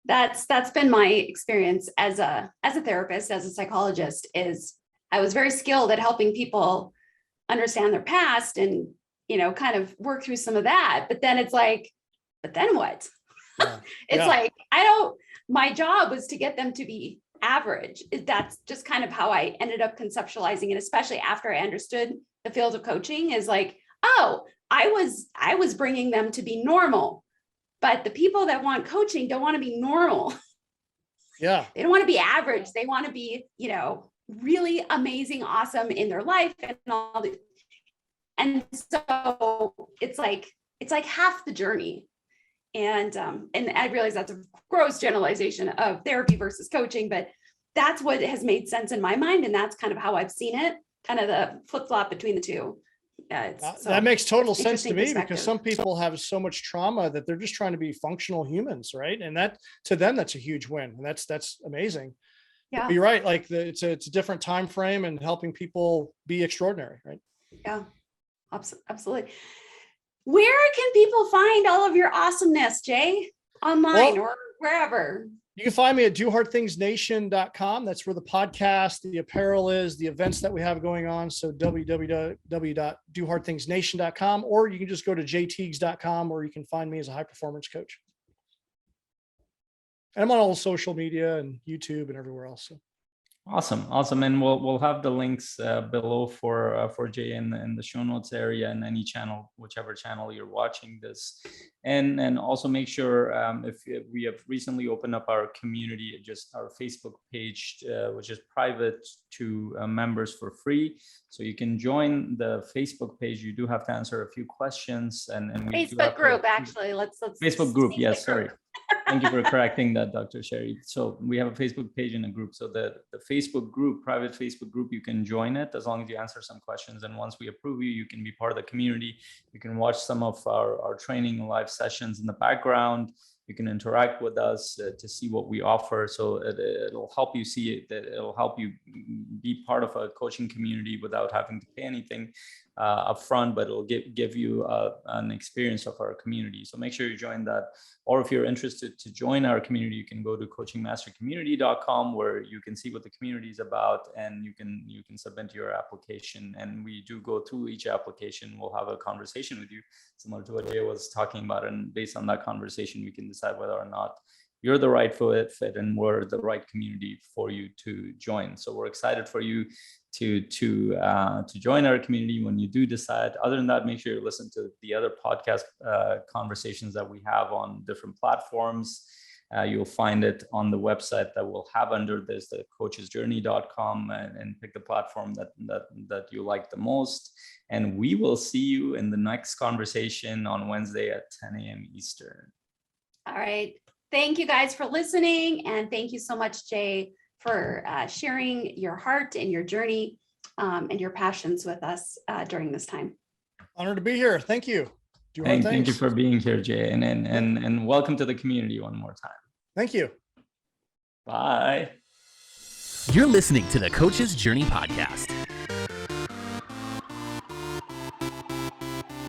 That's been my experience as a therapist, as a psychologist. Is I was very skilled at helping people understand their past and kind of work through some of that. But then it's like, but then what? Yeah. It's like, my job was to get them to be average. That's just kind of how I ended up conceptualizing it, especially after I understood the field of coaching, is like, oh, I was bringing them to be normal. But the people that want coaching don't want to be normal. Yeah. They don't want to be average. They want to be, really amazing, awesome in their life and all the. And so it's like half the journey. And I realize that's a gross generalization of therapy versus coaching, but that's what has made sense in my mind. And that's kind of how I've seen it, kind of the flip-flop between the two. That makes total sense to me, because some people have so much trauma that they're just trying to be functional humans, right? And that, to them, that's a huge win, and that's amazing. Yeah, but you're right. Like it's a different time frame, and helping people be extraordinary, right? Yeah, absolutely. Where can people find all of your awesomeness, Jay? Online or wherever? You can find me at dohardthingsnation.com. That's where the podcast, the apparel is, the events that we have going on. So www.dohardthingsnation.com, or you can just go to jaytiegs.com, where you can find me as a high performance coach. And I'm on all social media and YouTube and everywhere else. So. Awesome. And we'll have the links below for Jay in the show notes area, and any channel, whichever channel you're watching this. And also make sure, if we have recently opened up our community, just our Facebook page, which is private to members for free. So you can join the Facebook page. You do have to answer a few questions, and Facebook group, actually. Let's Facebook group. Yes, sorry. Thank you for correcting that, Dr. Sherry. So we have a Facebook page and a group. So the Facebook group, private Facebook group, you can join it as long as you answer some questions. And once we approve you, you can be part of the community. You can watch some of our training live sessions in the background. You can interact with us to see what we offer. So it'll help you see it. It'll help you be part of a coaching community without having to pay anything upfront, but it'll give you an experience of our community. So make sure you join that. Or if you're interested to join our community, you can go to coachingmastercommunity.com, where you can see what the community is about, and you can submit your application. And we do go through each application. We'll have a conversation with you, similar to what Jay was talking about. And based on that conversation, we can decide whether or not you're the right fit and we're the right community for you to join. So we're excited for you to join our community when you do decide. Other than that, make sure you listen to the other podcast conversations that we have on different platforms. You'll find it on the website that we'll have under this, the coachesjourney.com, and pick the platform that you like the most. And we will see you in the next conversation on Wednesday at 10 a.m. Eastern. All right. Thank you guys for listening. And thank you so much, Jay, for sharing your heart and your journey and your passions with us during this time. Honored to be here. Thank you. Thank you for being here, Jay. And welcome to the community one more time. Thank you. Bye. You're listening to the Coach's Journey podcast.